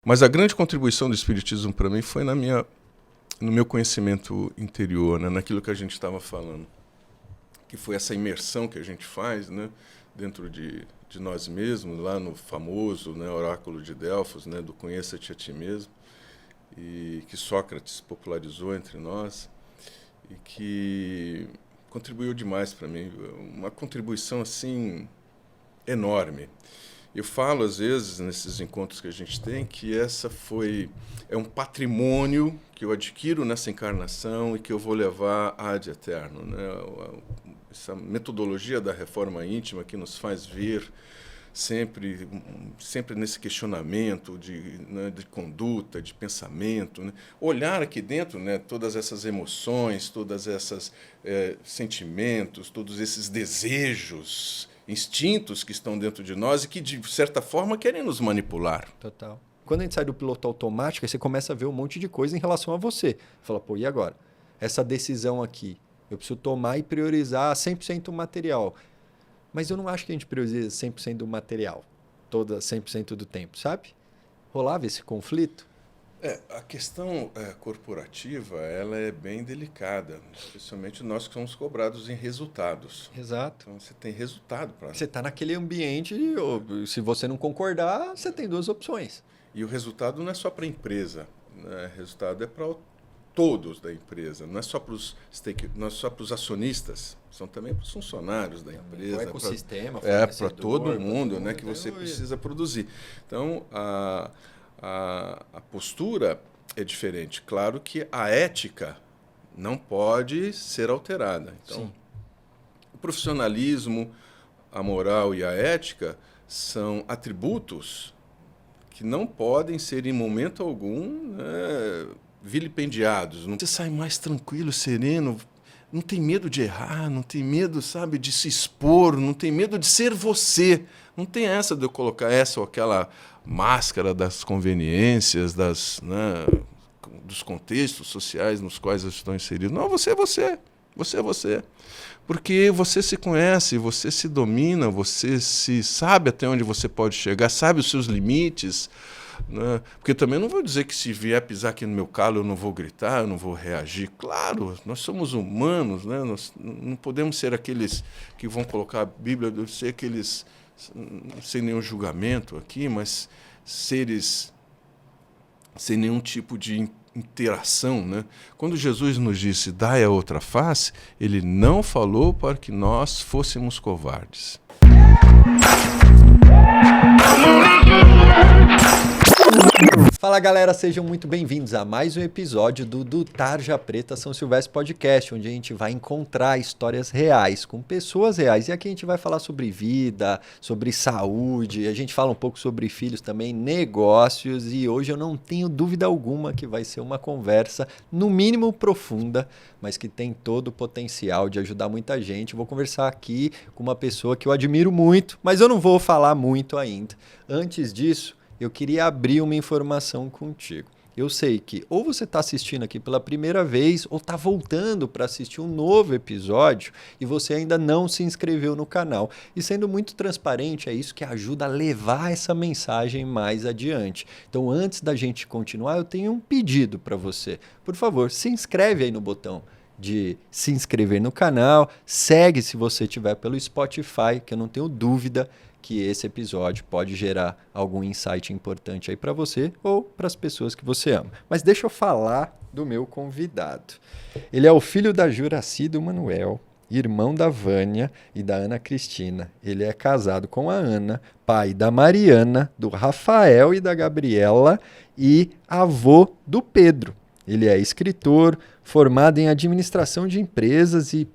Mas a grande contribuição do Espiritismo para mim foi no meu conhecimento interior, né? Naquilo que a gente estava falando, que foi essa imersão que a gente faz, né? Dentro de nós mesmos, lá no famoso, né, Oráculo de Delfos, né, do Conheça-te a ti mesmo, e que Sócrates popularizou entre nós, e que contribuiu demais para mim, uma contribuição assim enorme. Eu falo às vezes nesses encontros que a gente tem que é um patrimônio que eu adquiro nessa encarnação e que eu vou levar ad eterno, né? Essa metodologia da reforma íntima que nos faz ver sempre nesse questionamento né, de conduta, de pensamento, né? Olhar aqui dentro, né, todas essas emoções, todas essas sentimentos, todos esses desejos, instintos que estão dentro de nós e que, de certa forma, querem nos manipular. Total. Quando a gente sai do piloto automático, aí você começa a ver um monte de coisa em relação a você. Fala, pô, e agora? Essa decisão aqui, eu preciso tomar e priorizar 100% o material. Mas eu não acho que a gente prioriza 100% do material, 100% do tempo, sabe? Rolava esse conflito? A questão corporativa ela é bem delicada, especialmente nós que somos cobrados em resultados. Exato. Então, você tem resultado para... Você está naquele ambiente, se você não concordar, você tem duas opções. E o resultado não é só para a empresa, né? O resultado é para todos da empresa, não é só para os acionistas, são também para os funcionários da empresa. O ecossistema, para todo mundo, né, que você precisa produzir. Então, a postura é diferente. Claro que a ética não pode ser alterada. Então, sim, o profissionalismo, a moral e a ética são atributos que não podem ser, em momento algum, né, vilipendiados. Você sai mais tranquilo, sereno, não tem medo de errar, não tem medo, sabe, de se expor, não tem medo de ser você. Não tem essa de eu colocar essa ou aquela máscara das conveniências, né, dos contextos sociais nos quais eu estou inserido. Não, você é você. Você é você. Porque você se conhece, você se domina, você sabe até onde você pode chegar, sabe os seus limites. Né? Porque também não vou dizer que se vier pisar aqui no meu calo eu não vou gritar, eu não vou reagir. Claro, nós somos humanos, né? Nós não podemos ser aqueles que vão colocar a Bíblia, ser aqueles, sem nenhum julgamento aqui, mas seres sem nenhum tipo de interação, né? Quando Jesus nos disse, dai a outra face, ele não falou para que nós fôssemos covardes. Fala galera, sejam muito bem-vindos a mais um episódio do Tarja Preta São Silvestre Podcast, onde a gente vai encontrar histórias reais com pessoas reais. E aqui a gente vai falar sobre vida, sobre saúde, a gente fala um pouco sobre filhos também, negócios, e hoje eu não tenho dúvida alguma que vai ser uma conversa, no mínimo profunda, mas que tem todo o potencial de ajudar muita gente. Vou conversar aqui com uma pessoa que eu admiro muito, mas eu não vou falar muito ainda. Antes disso, eu queria abrir uma informação contigo. Eu sei que ou você está assistindo aqui pela primeira vez ou está voltando para assistir um novo episódio e você ainda não se inscreveu no canal. E sendo muito transparente, é isso que ajuda a levar essa mensagem mais adiante. Então, antes da gente continuar, eu tenho um pedido para você. Por favor, se inscreve aí no botão de se inscrever no canal, segue se você estiver pelo Spotify, que eu não tenho dúvida que esse episódio pode gerar algum insight importante aí para você ou para as pessoas que você ama. Mas deixa eu falar do meu convidado. Ele é o filho da Juraci do Manuel, irmão da Vânia e da Ana Cristina. Ele é casado com a Ana, pai da Mariana, do Rafael e da Gabriela e avô do Pedro. Ele é escritor, formado em administração de empresas e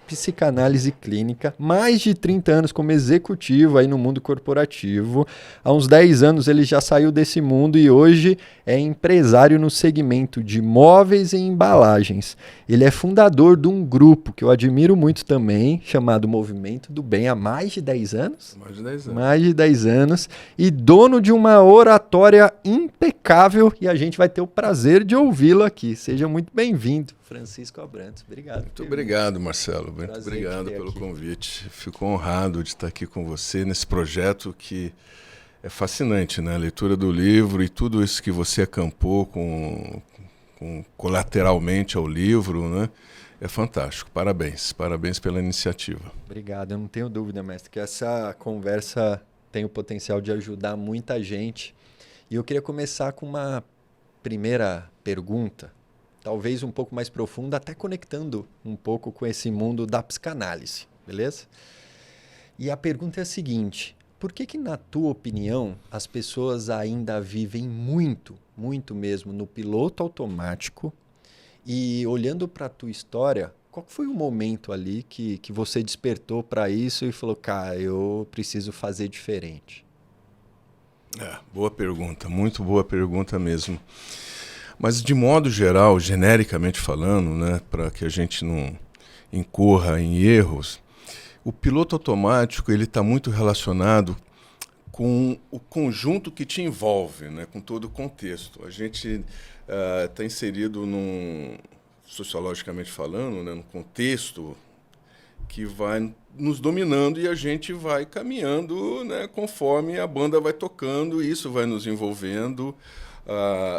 psicanálise clínica, mais de 30 anos como executivo aí no mundo corporativo. Há uns 10 anos ele já saiu desse mundo e hoje é empresário no segmento de móveis e embalagens. Ele é fundador de um grupo que eu admiro muito também, chamado Movimento do Bem, há mais de 10 anos? Mais de 10 anos. Mais de 10 anos. E dono de uma oratória impecável, e a gente vai ter o prazer de ouvi-lo aqui. Seja muito bem-vindo, Francisco Abrantes. Obrigado. Muito obrigado, Marcelo. Muito obrigado pelo convite. Fico honrado de estar aqui com você nesse projeto que é fascinante, né? A leitura do livro e tudo isso que você acampou colateralmente ao livro, né? É fantástico. Parabéns. Parabéns pela iniciativa. Obrigado. Eu não tenho dúvida, mestre, que essa conversa tem o potencial de ajudar muita gente. E eu queria começar com uma primeira pergunta, talvez um pouco mais profunda, até conectando um pouco com esse mundo da psicanálise, beleza? E a pergunta é a seguinte: por que, na tua opinião, as pessoas ainda vivem muito, muito mesmo no piloto automático? E olhando para a tua história, qual foi o momento ali que você despertou para isso e falou, cara, eu preciso fazer diferente? Boa pergunta, muito boa pergunta mesmo. Mas de modo geral, genericamente falando, né, para que a gente não incorra em erros, o piloto automático ele está muito relacionado com o conjunto que te envolve, né, com todo o contexto. A gente está inserido sociologicamente falando, né, num contexto que vai nos dominando e a gente vai caminhando, né, conforme a banda vai tocando, e isso vai nos envolvendo.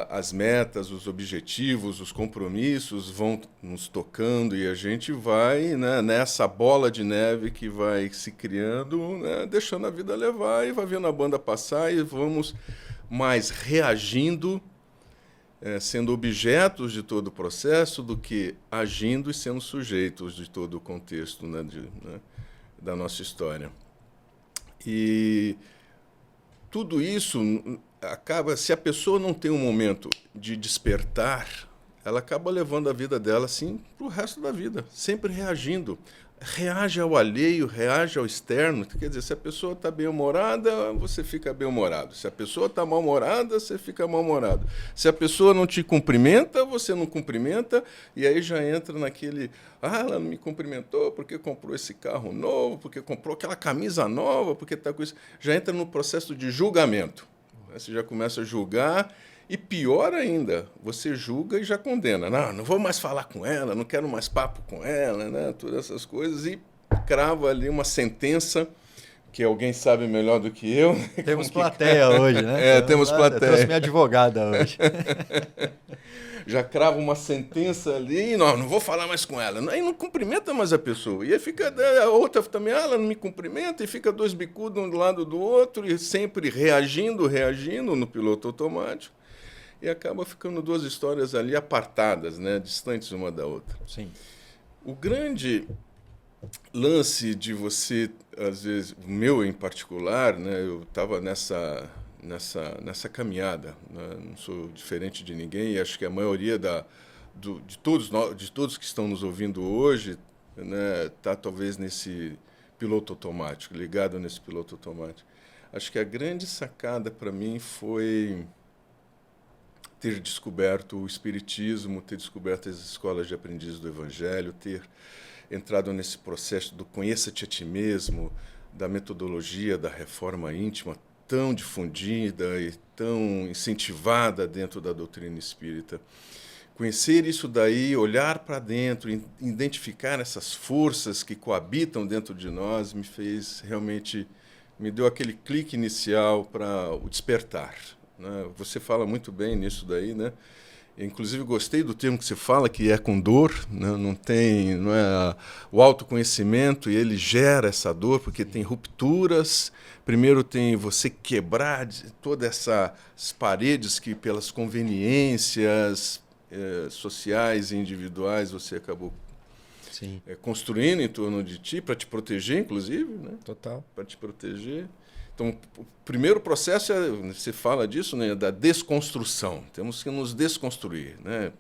As metas, os objetivos, os compromissos vão nos tocando e a gente vai, né, nessa bola de neve que vai se criando, né, deixando a vida levar e vai vendo a banda passar e vamos mais reagindo, sendo objetos de todo o processo do que agindo e sendo sujeitos de todo o contexto, né, da nossa história. E tudo isso acaba, se a pessoa não tem um momento de despertar, ela acaba levando a vida dela assim para o resto da vida, sempre reagindo. Reage ao alheio, reage ao externo. Quer dizer, se a pessoa está bem-humorada, você fica bem-humorado. Se a pessoa está mal-humorada, você fica mal-humorado. Se a pessoa não te cumprimenta, você não cumprimenta, e aí já entra naquele... ela não me cumprimentou porque comprou esse carro novo, porque comprou aquela camisa nova, porque está com isso... Já entra no processo de julgamento. Você já começa a julgar, e pior ainda, você julga e já condena. Não vou mais falar com ela, não quero mais papo com ela, né? Todas essas coisas, e crava ali uma sentença que alguém sabe melhor do que eu. Temos plateia hoje, né? Temos plateia. Eu trouxe minha advogada hoje. Já crava uma sentença ali, não vou falar mais com ela. Aí não cumprimenta mais a pessoa. E aí fica a outra também, ela não me cumprimenta, e fica dois bicudos um do lado do outro, e sempre reagindo no piloto automático. E acaba ficando duas histórias ali apartadas, né, distantes uma da outra. Sim. O grande lance de você, às vezes, o meu em particular, né, eu estava nessa caminhada, né, não sou diferente de ninguém, e acho que a maioria de todos que estão nos ouvindo hoje, né, está talvez nesse piloto automático, ligado nesse piloto automático. Acho que a grande sacada para mim foi ter descoberto o Espiritismo, ter descoberto as escolas de aprendizes do Evangelho, ter entrado nesse processo do conheça-te a ti mesmo, da metodologia da reforma íntima, tão difundida e tão incentivada dentro da doutrina espírita. Conhecer isso daí, olhar para dentro, identificar essas forças que coabitam dentro de nós, me fez realmente, me deu aquele clique inicial para o despertar. Você fala muito bem nisso daí, né? Inclusive gostei do termo que você fala, que é com dor, né? Não é o autoconhecimento, e ele gera essa dor porque tem rupturas. Primeiro tem você quebrar todas essas paredes que pelas conveniências sociais e individuais você acabou construindo em torno de ti para te proteger, inclusive, né? Total. Para te proteger. Então, o primeiro processo, você fala disso, né, da desconstrução. Temos que nos desconstruir, né?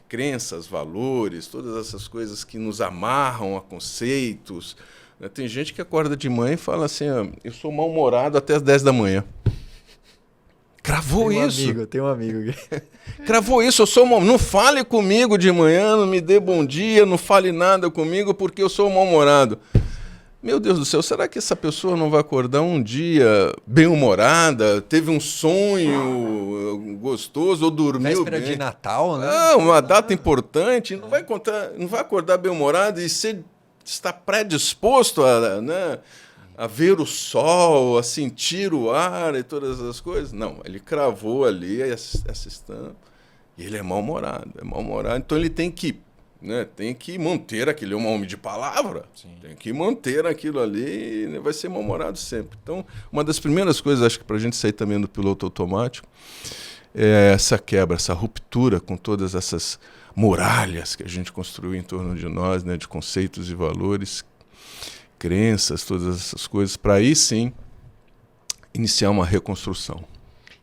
Crenças, valores, todas essas coisas que nos amarram a conceitos. Né? Tem gente que acorda de manhã e fala assim, eu sou mal-humorado até as 10 da manhã. Cravou isso. Tem um amigo aqui. Cravou isso, eu sou não fale comigo de manhã, não me dê bom dia, não fale nada comigo porque eu sou mal-humorado. Meu Deus do céu, será que essa pessoa não vai acordar um dia bem-humorada, teve um sonho gostoso ou dormiu Véspera bem? de Natal, né? Uma data importante, não vai acordar bem-humorada e está predisposto a ver o sol, a sentir o ar e todas as coisas. Não, ele cravou ali essa estampa e ele é mal-humorado, Então ele tem que, né, tem que manter aquilo, é um homem de palavra, tem que manter aquilo ali e vai ser mal-humorado sempre. Então, uma das primeiras coisas, acho que para a gente sair também do piloto automático, é essa quebra, essa ruptura com todas essas muralhas que a gente construiu em torno de nós, né, de conceitos e valores, crenças, todas essas coisas, para aí sim iniciar uma reconstrução.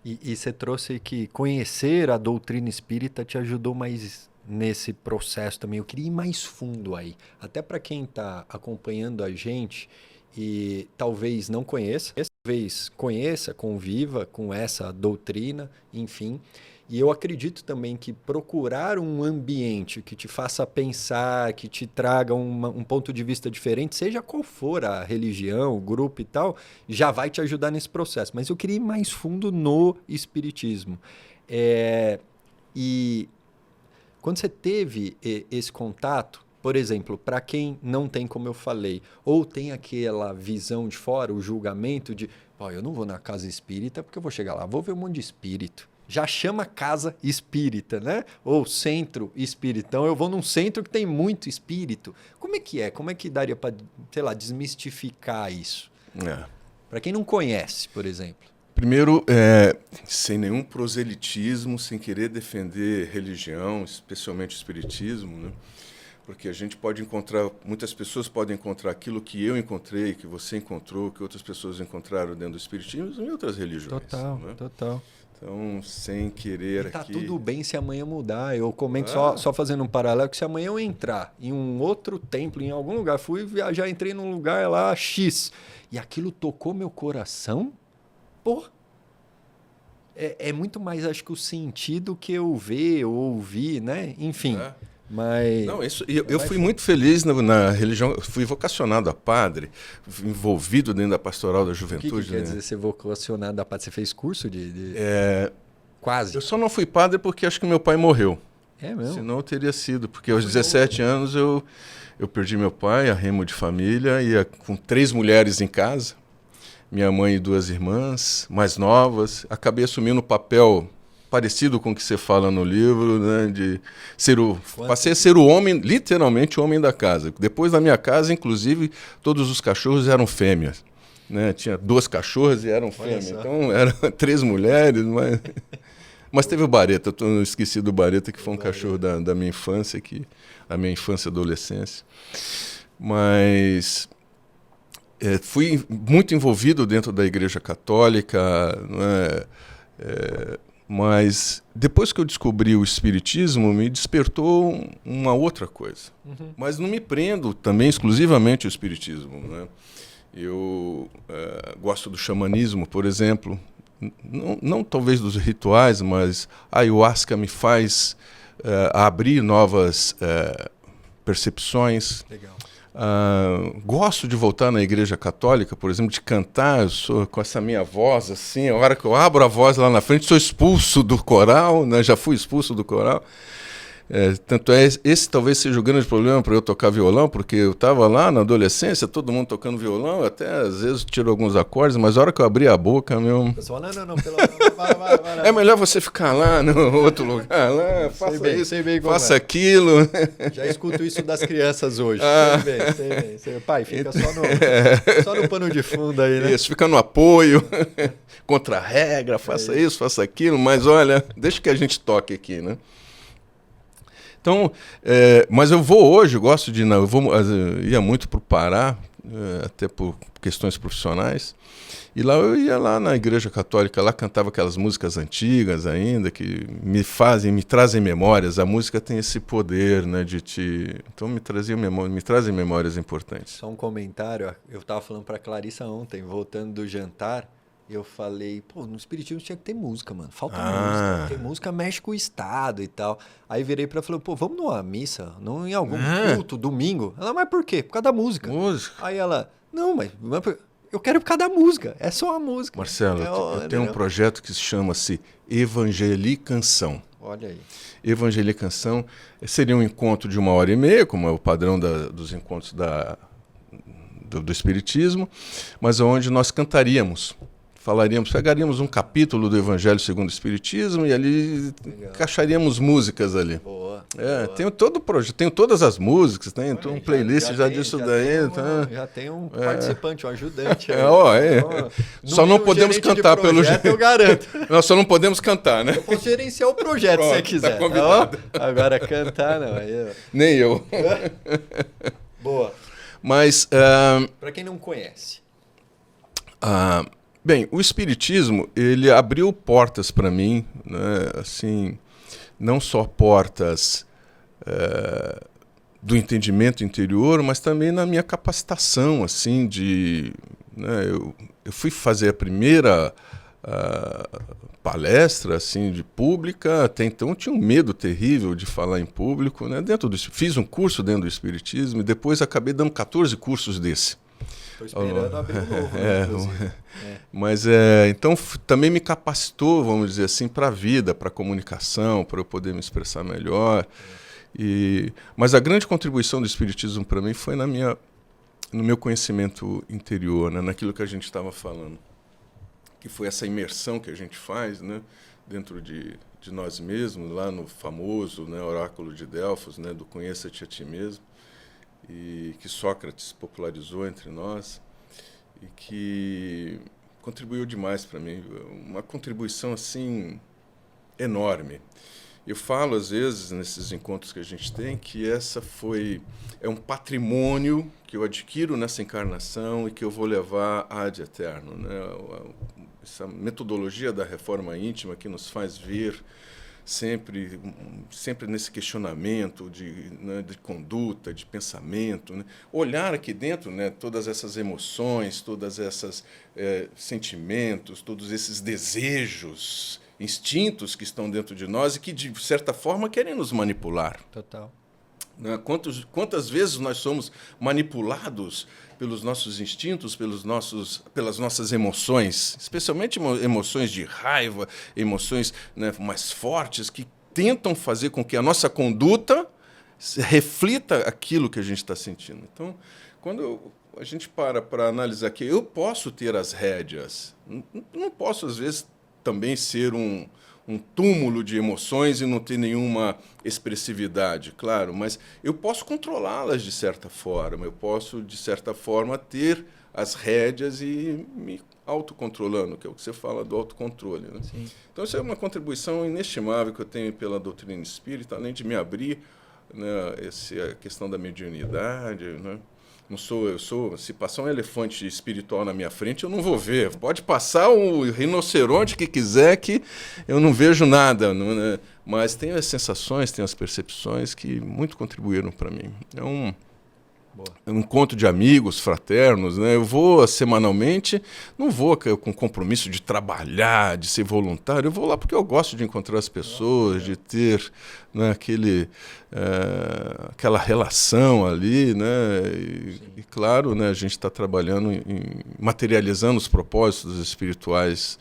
E você trouxe que conhecer a doutrina espírita te ajudou mais nesse processo também. Eu queria ir mais fundo aí, até para quem está acompanhando a gente e talvez não conheça, talvez conheça, conviva com essa doutrina, enfim. E eu acredito também que procurar um ambiente que te faça pensar, que te traga um ponto de vista diferente, seja qual for a religião, o grupo e tal, já vai te ajudar nesse processo. Mas eu queria ir mais fundo no espiritismo. E quando você teve esse contato, por exemplo, para quem não tem, como eu falei, ou tem aquela visão de fora, o julgamento de, eu não vou na casa espírita porque eu vou chegar lá, vou ver um monte de espírito. Já chama casa espírita, né? Ou centro espírita. Então eu vou num centro que tem muito espírito. Como é que é? Como é que daria para, sei lá, desmistificar isso? Para quem não conhece, por exemplo. Primeiro, sem nenhum proselitismo, sem querer defender religião, especialmente o espiritismo, né? Porque a gente pode encontrar, muitas pessoas podem encontrar aquilo que eu encontrei, que você encontrou, que outras pessoas encontraram dentro do espiritismo e outras religiões. Total, né? Então, sem querer tá aqui... tudo bem se amanhã mudar. Eu comento só fazendo um paralelo, que se amanhã eu entrar em um outro templo, em algum lugar, fui viajar, entrei num lugar lá X, e aquilo tocou meu coração, é muito mais, acho que o sentido que eu ver ou ouvir, né? Enfim... Mas não, eu fui muito feliz na religião, fui vocacionado a padre, envolvido dentro da pastoral da juventude. O que quer dizer ser vocacionado a padre? Você fez curso de... Quase. Eu só não fui padre porque acho que meu pai morreu. É mesmo? Senão eu teria sido, porque aos 17 anos eu perdi meu pai, arremo de família, ia com 3 mulheres em casa, minha mãe e 2 irmãs, mais novas, acabei assumindo o papel... parecido com o que você fala no livro, né, de ser passei a ser o homem, literalmente o homem da casa. Depois da minha casa, inclusive, todos os cachorros eram fêmeas, né? Tinha 2 cachorras e eram fêmeas. Então eram 3 mulheres, mas teve o Bareta. Eu esqueci do Bareta, que foi um cachorro da minha infância, a minha infância e adolescência. Mas fui muito envolvido dentro da Igreja Católica, né? Mas depois que eu descobri o espiritismo, me despertou uma outra coisa. Mas não me prendo também exclusivamente ao espiritismo, né? Eu gosto do xamanismo, por exemplo. Não talvez dos rituais, mas a ayahuasca me faz abrir novas percepções. Legal. Gosto de voltar na Igreja Católica, por exemplo, de cantar. Eu sou com essa minha voz assim, a hora que eu abro a voz lá na frente, sou expulso do coral, né? Já fui expulso do coral. Tanto esse talvez seja o grande problema para eu tocar violão, porque eu estava lá na adolescência, todo mundo tocando violão, até às vezes tiro alguns acordes, mas a hora que eu abri a boca, meu... Pessoal, não, vai. É melhor você ficar lá no outro lugar, lá, faça isso, faça aquilo. Já escuto isso das crianças hoje. Sei bem. Pai, fica só no pano de fundo aí, né? Isso, fica no apoio, contra a regra, faça isso, faça aquilo, mas olha, deixa que a gente toque aqui, né? Então, mas eu vou hoje, gosto de ir, eu ia muito para o Pará, até por questões profissionais, e lá eu ia lá na Igreja Católica, lá cantava aquelas músicas antigas ainda, que me trazem memórias. A música tem esse poder, né, então me trazem memórias importantes. Só um comentário, eu estava falando para a Clarissa ontem, voltando do jantar, eu falei, no espiritismo tinha que ter música, mano. Falta música. Porque música mexe com o estado e tal. Aí virei pra ela e falei, vamos numa missa? Não em algum culto, domingo? Ela, mas por quê? Por causa da música. Aí ela, não, mas eu quero por causa da música. É só a música. Marcelo, eu tenho um projeto que se chama-se Evangelicanção. Olha aí. Evangelicanção seria um encontro de 1h30, como é o padrão dos encontros do Espiritismo, mas onde nós cantaríamos. Pegaríamos um capítulo do Evangelho segundo o Espiritismo e ali encaixaríamos músicas ali. Boa. Tenho todo o projeto, tenho todas as músicas, tem um playlist já disso daí. Já tem um participante, um ajudante. Só não podemos cantar pelo jeito. Eu garanto. Nós só não podemos cantar, né? Eu posso gerenciar o projeto se você quiser. Tá convidado. Agora cantar, não. Nem eu. Boa. Mas... para quem não conhece. Bem, o Espiritismo, ele abriu portas para mim, né? Assim, não só portas do entendimento interior, mas também na minha capacitação, assim, né? Eu fui fazer a primeira palestra, assim, de pública, até então eu tinha um medo terrível de falar em público, né? Fiz um curso dentro do Espiritismo e depois acabei dando 14 cursos desse. Estou esperando abrir um novo, né, Mas então também me capacitou, vamos dizer assim, para a vida, para a comunicação, para eu poder me expressar melhor. Mas a grande contribuição do Espiritismo para mim foi no meu conhecimento interior, né, naquilo que a gente estava falando, que foi essa imersão que a gente faz, né, dentro de nós mesmos, lá no famoso, né, oráculo de Delfos, né, do conheça-te a ti mesmo, e que Sócrates popularizou entre nós e que contribuiu demais para mim, uma contribuição assim enorme. Eu falo às vezes nesses encontros que a gente tem que é um patrimônio que eu adquiro nessa encarnação e que eu vou levar ad eterno, né? Essa metodologia da reforma íntima que nos faz ver sempre nesse questionamento né, de conduta, de pensamento, né? Olhar aqui dentro, né, todas essas emoções, todas essas sentimentos, todos esses desejos, instintos que estão dentro de nós e que, de certa forma, querem nos manipular. Total. Né? Quantas vezes nós somos manipulados pelos nossos instintos, pelas nossas emoções, especialmente emoções de raiva, emoções, né, mais fortes, que tentam fazer com que a nossa conduta reflita aquilo que a gente está sentindo. Então, quando a gente para analisar que eu posso ter as rédeas, não posso, às vezes, também ser um túmulo de emoções e não ter nenhuma expressividade, claro, mas eu posso controlá-las de certa forma, eu posso, de certa forma, ter as rédeas e me autocontrolando, que é o que você fala do autocontrole, né? Sim. Então, isso é uma contribuição inestimável que eu tenho pela doutrina espírita, além de me abrir, né, a questão da mediunidade, né? Se passar um elefante espiritual na minha frente, eu não vou ver. Pode passar um rinoceronte que quiser, que eu não vejo nada. Né? Mas tenho as sensações, tenho as percepções que muito contribuíram para mim. É um encontro de amigos, fraternos, né? Eu vou semanalmente, não vou com compromisso de trabalhar, de ser voluntário, eu vou lá porque eu gosto de encontrar as pessoas, de ter, né, aquela relação ali, né? E claro, né, a gente está trabalhando materializando os propósitos espirituais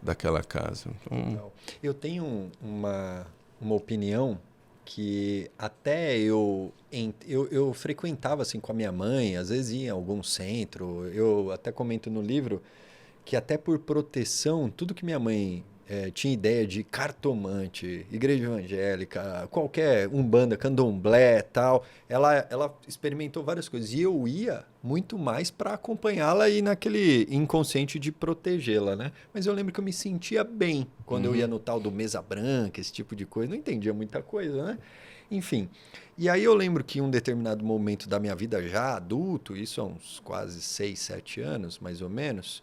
daquela casa. Então, eu tenho uma opinião que até eu frequentava assim com a minha mãe, às vezes ia em algum centro, eu até comento no livro que até por proteção, tudo que minha mãe tinha ideia de cartomante, igreja evangélica, qualquer umbanda, candomblé, tal, ela experimentou várias coisas e eu ia muito mais para acompanhá-la e naquele inconsciente de protegê-la, né? Mas eu lembro que eu me sentia bem quando eu ia no tal do mesa branca, esse tipo de coisa, não entendia muita coisa, né? Enfim, e aí eu lembro que em um determinado momento da minha vida já adulto, isso há uns quase 6, 7 anos, mais ou menos,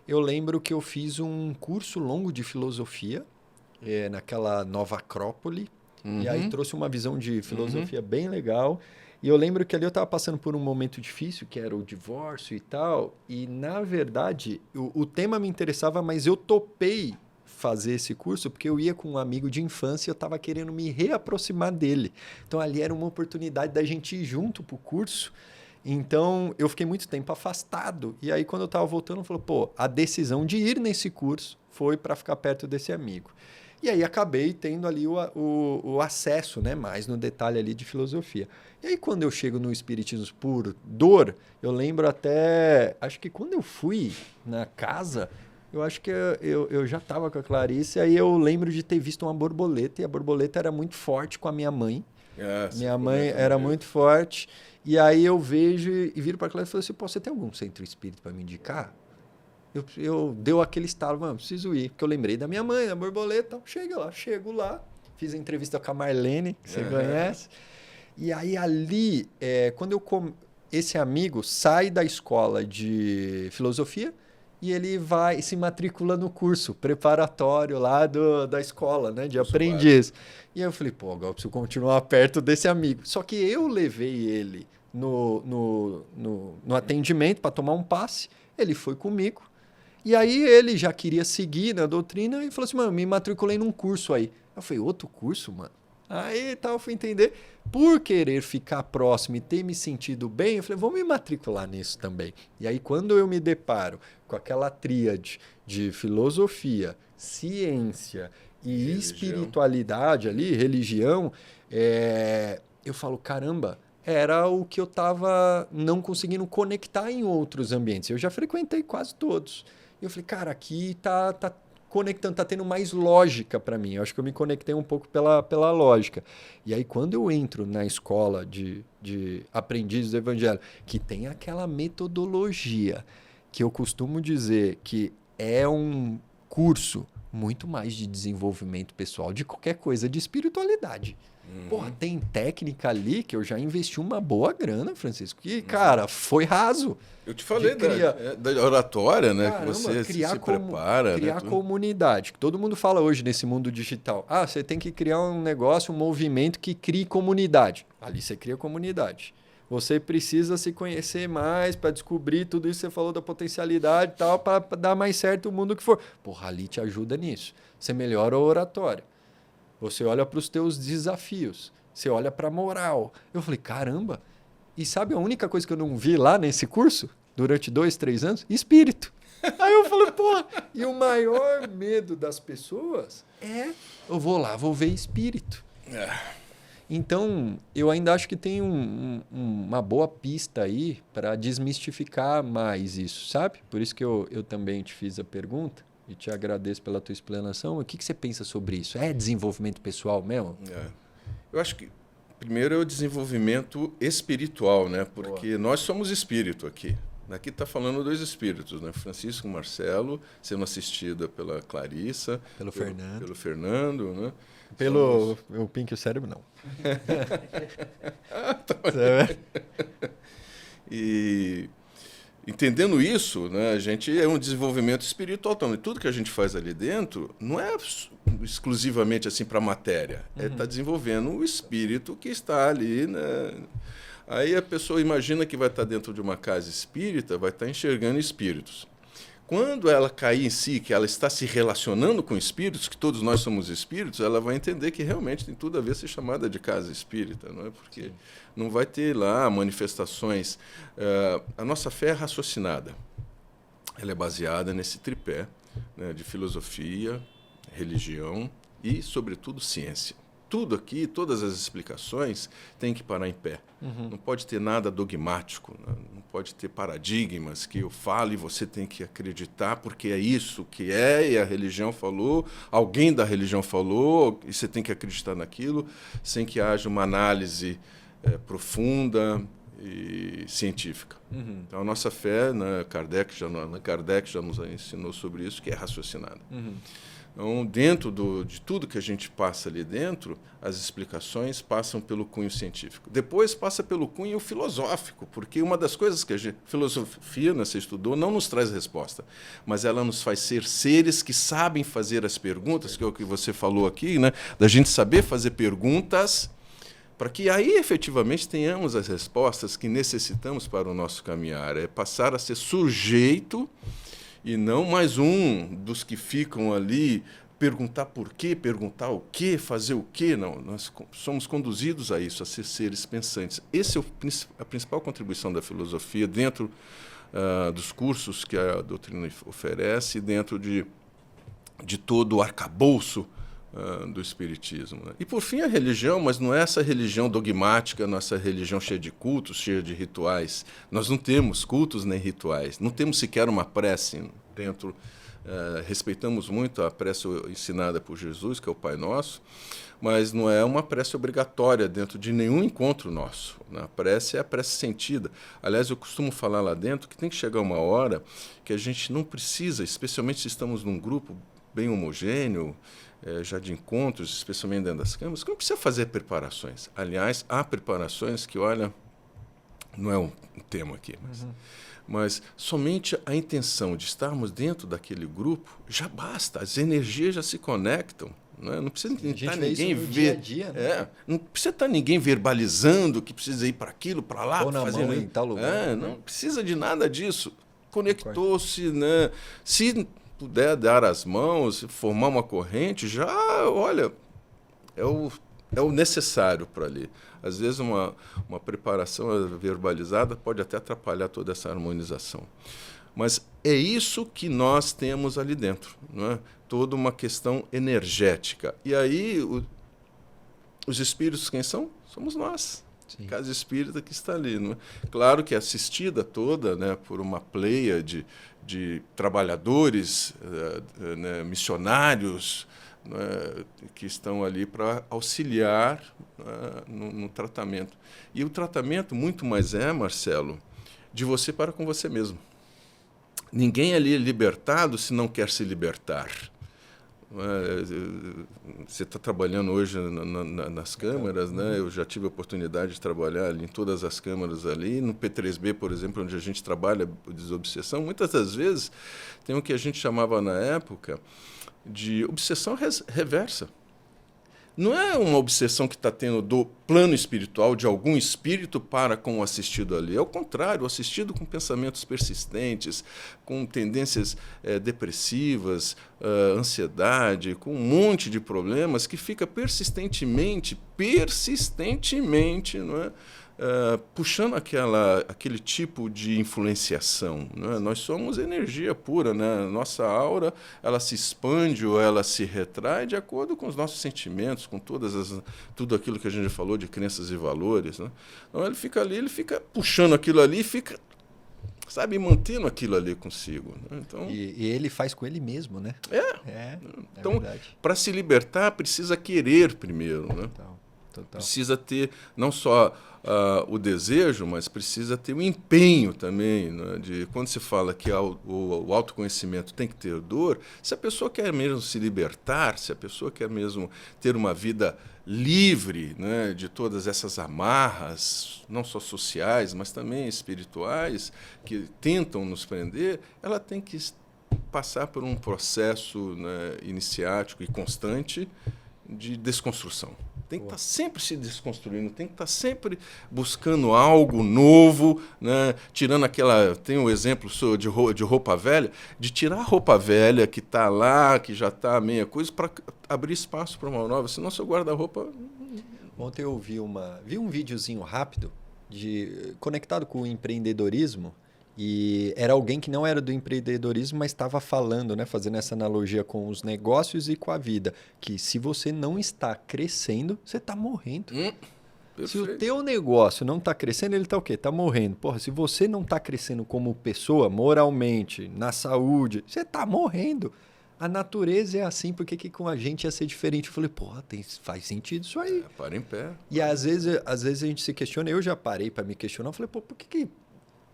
eu lembro que eu fiz um curso longo de filosofia naquela Nova Acrópole, e aí trouxe uma visão de filosofia bem legal. E eu lembro que ali eu estava passando por um momento difícil, que era o divórcio e tal, e na verdade o tema me interessava, mas eu topei fazer esse curso porque eu ia com um amigo de infância e eu estava querendo me reaproximar dele. Então ali era uma oportunidade da gente ir junto para o curso. Então, eu fiquei muito tempo afastado. E aí, quando eu estava voltando, eu falei, a decisão de ir nesse curso foi para ficar perto desse amigo. E aí acabei tendo ali o acesso, né, mais no detalhe ali de filosofia. E aí quando eu chego no Espiritismo por dor, eu lembro até, acho que quando eu fui na casa, eu acho que eu já estava com a Clarice, aí eu lembro de ter visto uma borboleta, e a borboleta era muito forte com a minha mãe. Minha mãe era muito forte. E aí eu vejo e viro para a Clarice e falo assim, pô, você tem algum centro espírita para me indicar? Eu deu aquele estalo, mano, preciso ir. Porque eu lembrei da minha mãe, da borboleta. Chego lá. Fiz a entrevista com a Marlene, que você conhece. E aí ali, quando esse amigo sai da escola de filosofia e ele vai se matricula no curso preparatório lá da escola, né, de aprendiz. E aí eu falei, pô, agora eu preciso continuar perto desse amigo. Só que eu levei ele no atendimento para tomar um passe. Ele foi comigo. E aí ele já queria seguir na doutrina e falou assim, mano, me matriculei num curso aí. Eu falei, outro curso, mano? Aí eu fui entender. Por querer ficar próximo e ter me sentido bem, eu falei, vou me matricular nisso também. E aí quando eu me deparo com aquela tríade de filosofia, ciência e espiritualidade ali, religião, eu falo, caramba, era o que eu estava não conseguindo conectar em outros ambientes. Eu já frequentei quase todos. E eu falei, cara, aqui tá conectando, tá tendo mais lógica para mim. Eu acho que eu me conectei um pouco pela lógica. E aí, quando eu entro na escola de aprendizes do Evangelho, que tem aquela metodologia que eu costumo dizer que é um curso muito mais de desenvolvimento pessoal, de qualquer coisa, de espiritualidade. Porra, tem técnica ali que eu já investi uma boa grana, Francisco. Que, cara, foi raso. Eu te falei da oratória, né? Caramba, que você se prepara. Criar né? comunidade. Todo mundo fala hoje nesse mundo digital. Ah, você tem que criar um negócio, um movimento que crie comunidade. Ali você cria comunidade. Você precisa se conhecer mais para descobrir tudo isso que você falou da potencialidade e tal, para dar mais certo o mundo que for. Porra, ali te ajuda nisso. Você melhora a oratória. Você olha para os teus desafios. Você olha para a moral. Eu falei, caramba. E sabe a única coisa que eu não vi lá nesse curso? Durante 2, 3 anos? Espírito. Aí eu falei, porra. E o maior medo das pessoas eu vou lá, vou ver espírito. Então, eu ainda acho que tem uma boa pista aí para desmistificar mais isso, sabe? Por isso que eu também te fiz a pergunta. E te agradeço pela tua explanação. O que você pensa sobre isso? É desenvolvimento pessoal mesmo? Eu acho que primeiro é o desenvolvimento espiritual, né? Porque nós somos espírito aqui. Aqui está falando dois espíritos, né? Francisco e Marcelo, sendo assistida pela Clarissa. Pelo Fernando, né? O Pink e o Cérebro, não. E entendendo isso, né, a gente é um desenvolvimento espiritual também. Tudo que a gente faz ali dentro não é exclusivamente assim para a matéria. Está desenvolvendo o espírito que está ali, né? Aí a pessoa imagina que vai estar dentro de uma casa espírita, vai estar enxergando espíritos. Quando ela cair em si, que ela está se relacionando com espíritos, que todos nós somos espíritos, ela vai entender que realmente tem tudo a ver ser chamada de casa espírita, não é? Porque não vai ter lá manifestações. A nossa fé é raciocinada. Ela é baseada nesse tripé, né, de filosofia, religião e, sobretudo, ciência. Tudo aqui, todas as explicações, tem que parar em pé. Não pode ter nada dogmático, não pode ter paradigmas que eu falo e você tem que acreditar porque é isso que é e a religião falou, alguém da religião falou e você tem que acreditar naquilo, sem que haja uma análise profunda e científica. Então, a nossa fé, né, Kardec já nos ensinou sobre isso, que é raciocinada. Então, dentro de tudo que a gente passa ali dentro, as explicações passam pelo cunho científico. Depois passa pelo cunho filosófico, porque uma das coisas que a filosofia, né, você estudou, não nos traz resposta, mas ela nos faz ser seres que sabem fazer as perguntas, que é o que você falou aqui, né, da gente saber fazer perguntas para que aí efetivamente tenhamos as respostas que necessitamos para o nosso caminhar. É passar a ser sujeito e não mais um dos que ficam ali perguntar por quê, perguntar o quê, fazer o quê. Não, nós somos conduzidos a isso, a ser seres pensantes. Essa é a principal contribuição da filosofia dentro dos cursos que a doutrina oferece, dentro de todo o arcabouço do Espiritismo. Né? E, por fim, a religião, mas não é essa religião dogmática, nossa religião cheia de cultos, cheia de rituais. Nós não temos cultos nem rituais, não temos sequer uma prece dentro. Respeitamos muito a prece ensinada por Jesus, que é o Pai Nosso, mas não é uma prece obrigatória dentro de nenhum encontro nosso. A prece é a prece sentida. Aliás, eu costumo falar lá dentro que tem que chegar uma hora que a gente não precisa, especialmente se estamos num grupo bem homogêneo, já de encontros, especialmente dentro das câmaras, que não precisa fazer preparações. Aliás, há preparações que, olha, não é um tema aqui, mas somente a intenção de estarmos dentro daquele grupo já basta, as energias já se conectam. Não precisa estar ninguém ver. Dia a dia, né? Não precisa estar ninguém verbalizando que precisa ir para aquilo, para lá, ou na fazer mão em tal lugar. Não precisa de nada disso. Conectou-se, né? Se puder dar as mãos, formar uma corrente, já, olha, é o necessário para ali. Às vezes uma preparação verbalizada pode até atrapalhar toda essa harmonização. Mas é isso que nós temos ali dentro, não é? Toda uma questão energética. E aí, os espíritos quem são? Somos nós. Sim. Casa espírita que está ali. Não é? Claro que é assistida toda, né, por uma pleia de trabalhadores, né, missionários, né, que estão ali para auxiliar no tratamento. E o tratamento muito mais Marcelo, de você para com você mesmo. Ninguém ali é libertado se não quer se libertar. Você está trabalhando hoje nas câmaras, né? Eu já tive a oportunidade de trabalhar ali em todas as câmaras ali, no P3B, por exemplo, onde a gente trabalha desobsessão. Muitas das vezes tem o que a gente chamava na época de obsessão reversa. Não é uma obsessão que está tendo do plano espiritual, de algum espírito para com o assistido ali. É o contrário, o assistido com pensamentos persistentes, com tendências depressivas, ansiedade, com um monte de problemas que fica persistentemente, não é? Puxando aquele tipo de influenciação. Né? Nós somos energia pura, né? Nossa aura ela se expande ou ela se retrai de acordo com os nossos sentimentos, com tudo aquilo que a gente falou de crenças e valores. Né? Então ele fica ali, ele fica puxando aquilo ali e fica, sabe, mantendo aquilo ali consigo. Né? Então, e ele faz com ele mesmo, né? Então, para se libertar, precisa querer primeiro. Né? Total. Precisa ter não só o desejo, mas precisa ter o empenho também. Né? Quando se fala que o autoconhecimento tem que ter dor, se a pessoa quer mesmo se libertar, se a pessoa quer mesmo ter uma vida livre, né, de todas essas amarras, não só sociais, mas também espirituais, que tentam nos prender, ela tem que passar por um processo, né, iniciático e constante de desconstrução. Tem que estar sempre se desconstruindo, tem que estar sempre buscando algo novo, né? Tirando aquela... Tem um exemplo de roupa velha, de tirar a roupa velha que está lá, que já está meia coisa, para abrir espaço para uma nova, senão seu guarda-roupa... Ontem eu vi um videozinho rápido conectado com o empreendedorismo, e era alguém que não era do empreendedorismo, mas estava falando, né, fazendo essa analogia com os negócios e com a vida, que se você não está crescendo, você está morrendo. Se o teu negócio não está crescendo, ele está o quê? Está morrendo. Porra, se você não está crescendo como pessoa, moralmente, na saúde, você está morrendo. A natureza é assim, por que com a gente ia ser diferente? Eu falei, porra, faz sentido isso aí. Para em pé. E às vezes a gente se questiona, eu já parei para me questionar, eu falei, pô, por que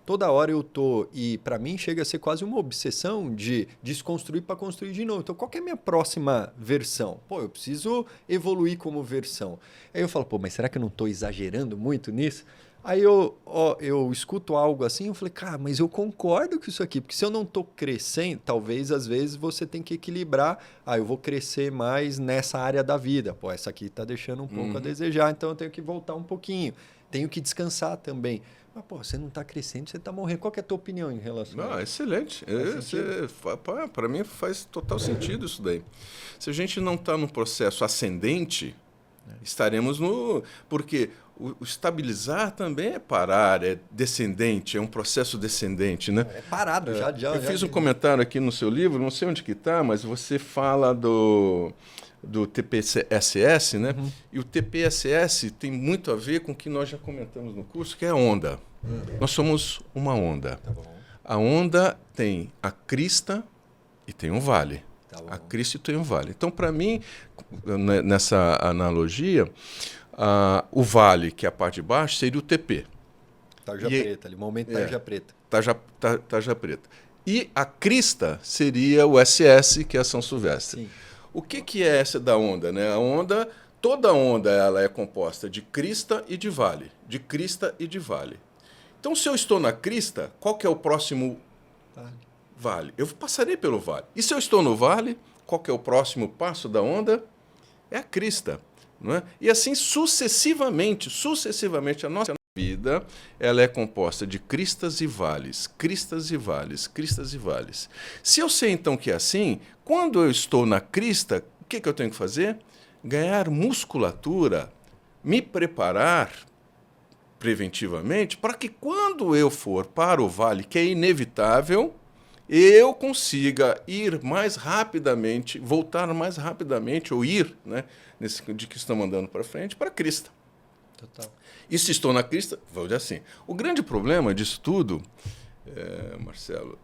toda hora eu tô... E para mim chega a ser quase uma obsessão de desconstruir para construir de novo. Então, qual que é a minha próxima versão? Pô, eu preciso evoluir como versão. Aí eu falo, pô, mas será que eu não estou exagerando muito nisso? Aí eu escuto algo assim, eu falei, cara, mas eu concordo com isso aqui, porque se eu não estou crescendo, talvez às vezes você tem que equilibrar. Eu vou crescer mais nessa área da vida. Pô, essa aqui está deixando um pouco a desejar, então eu tenho que voltar um pouquinho. Tenho que descansar também. Mas, pô, você não está crescendo, você está morrendo. Qual que é a tua opinião em relação a isso? Excelente. Para mim faz total sentido isso daí. Se a gente não está no processo ascendente, estaremos no... Porque o estabilizar também é parar, é descendente, é um processo descendente, né? É parado, já. Eu fiz um comentário aqui no seu livro, não sei onde que está, mas você fala do TPSS, né? E o TPSS tem muito a ver com o que nós já comentamos no curso, que é a onda. Nós somos uma onda. Tá bom. A onda tem a crista e tem um vale. Tá bom. A crista e tem um vale. Então, para mim, nessa analogia, o vale, que é a parte de baixo, seria o TP. Tarja preta, ali, momento tarja preta. Tarja preta. E a crista seria o SS, que é a São Silvestre. Sim. O que é essa da onda, né? A onda, toda onda ela é composta de crista e de vale. De crista e de vale. Então, se eu estou na crista, qual que é o próximo vale? Eu passarei pelo vale. E se eu estou no vale, qual que é o próximo passo da onda? É a crista. Não é? E assim sucessivamente, a nossa vida ela é composta de cristas e vales, cristas e vales, cristas e vales. Se eu sei então que é assim, quando eu estou na crista, o que eu tenho que fazer? Ganhar musculatura, me preparar preventivamente para que quando eu for para o vale, que é inevitável, eu consiga ir mais rapidamente, voltar mais rapidamente, ou ir, né, de que estamos andando para frente, para a crista. Total. E se estou na crista, vou dizer assim. O grande problema disso tudo, Marcelo,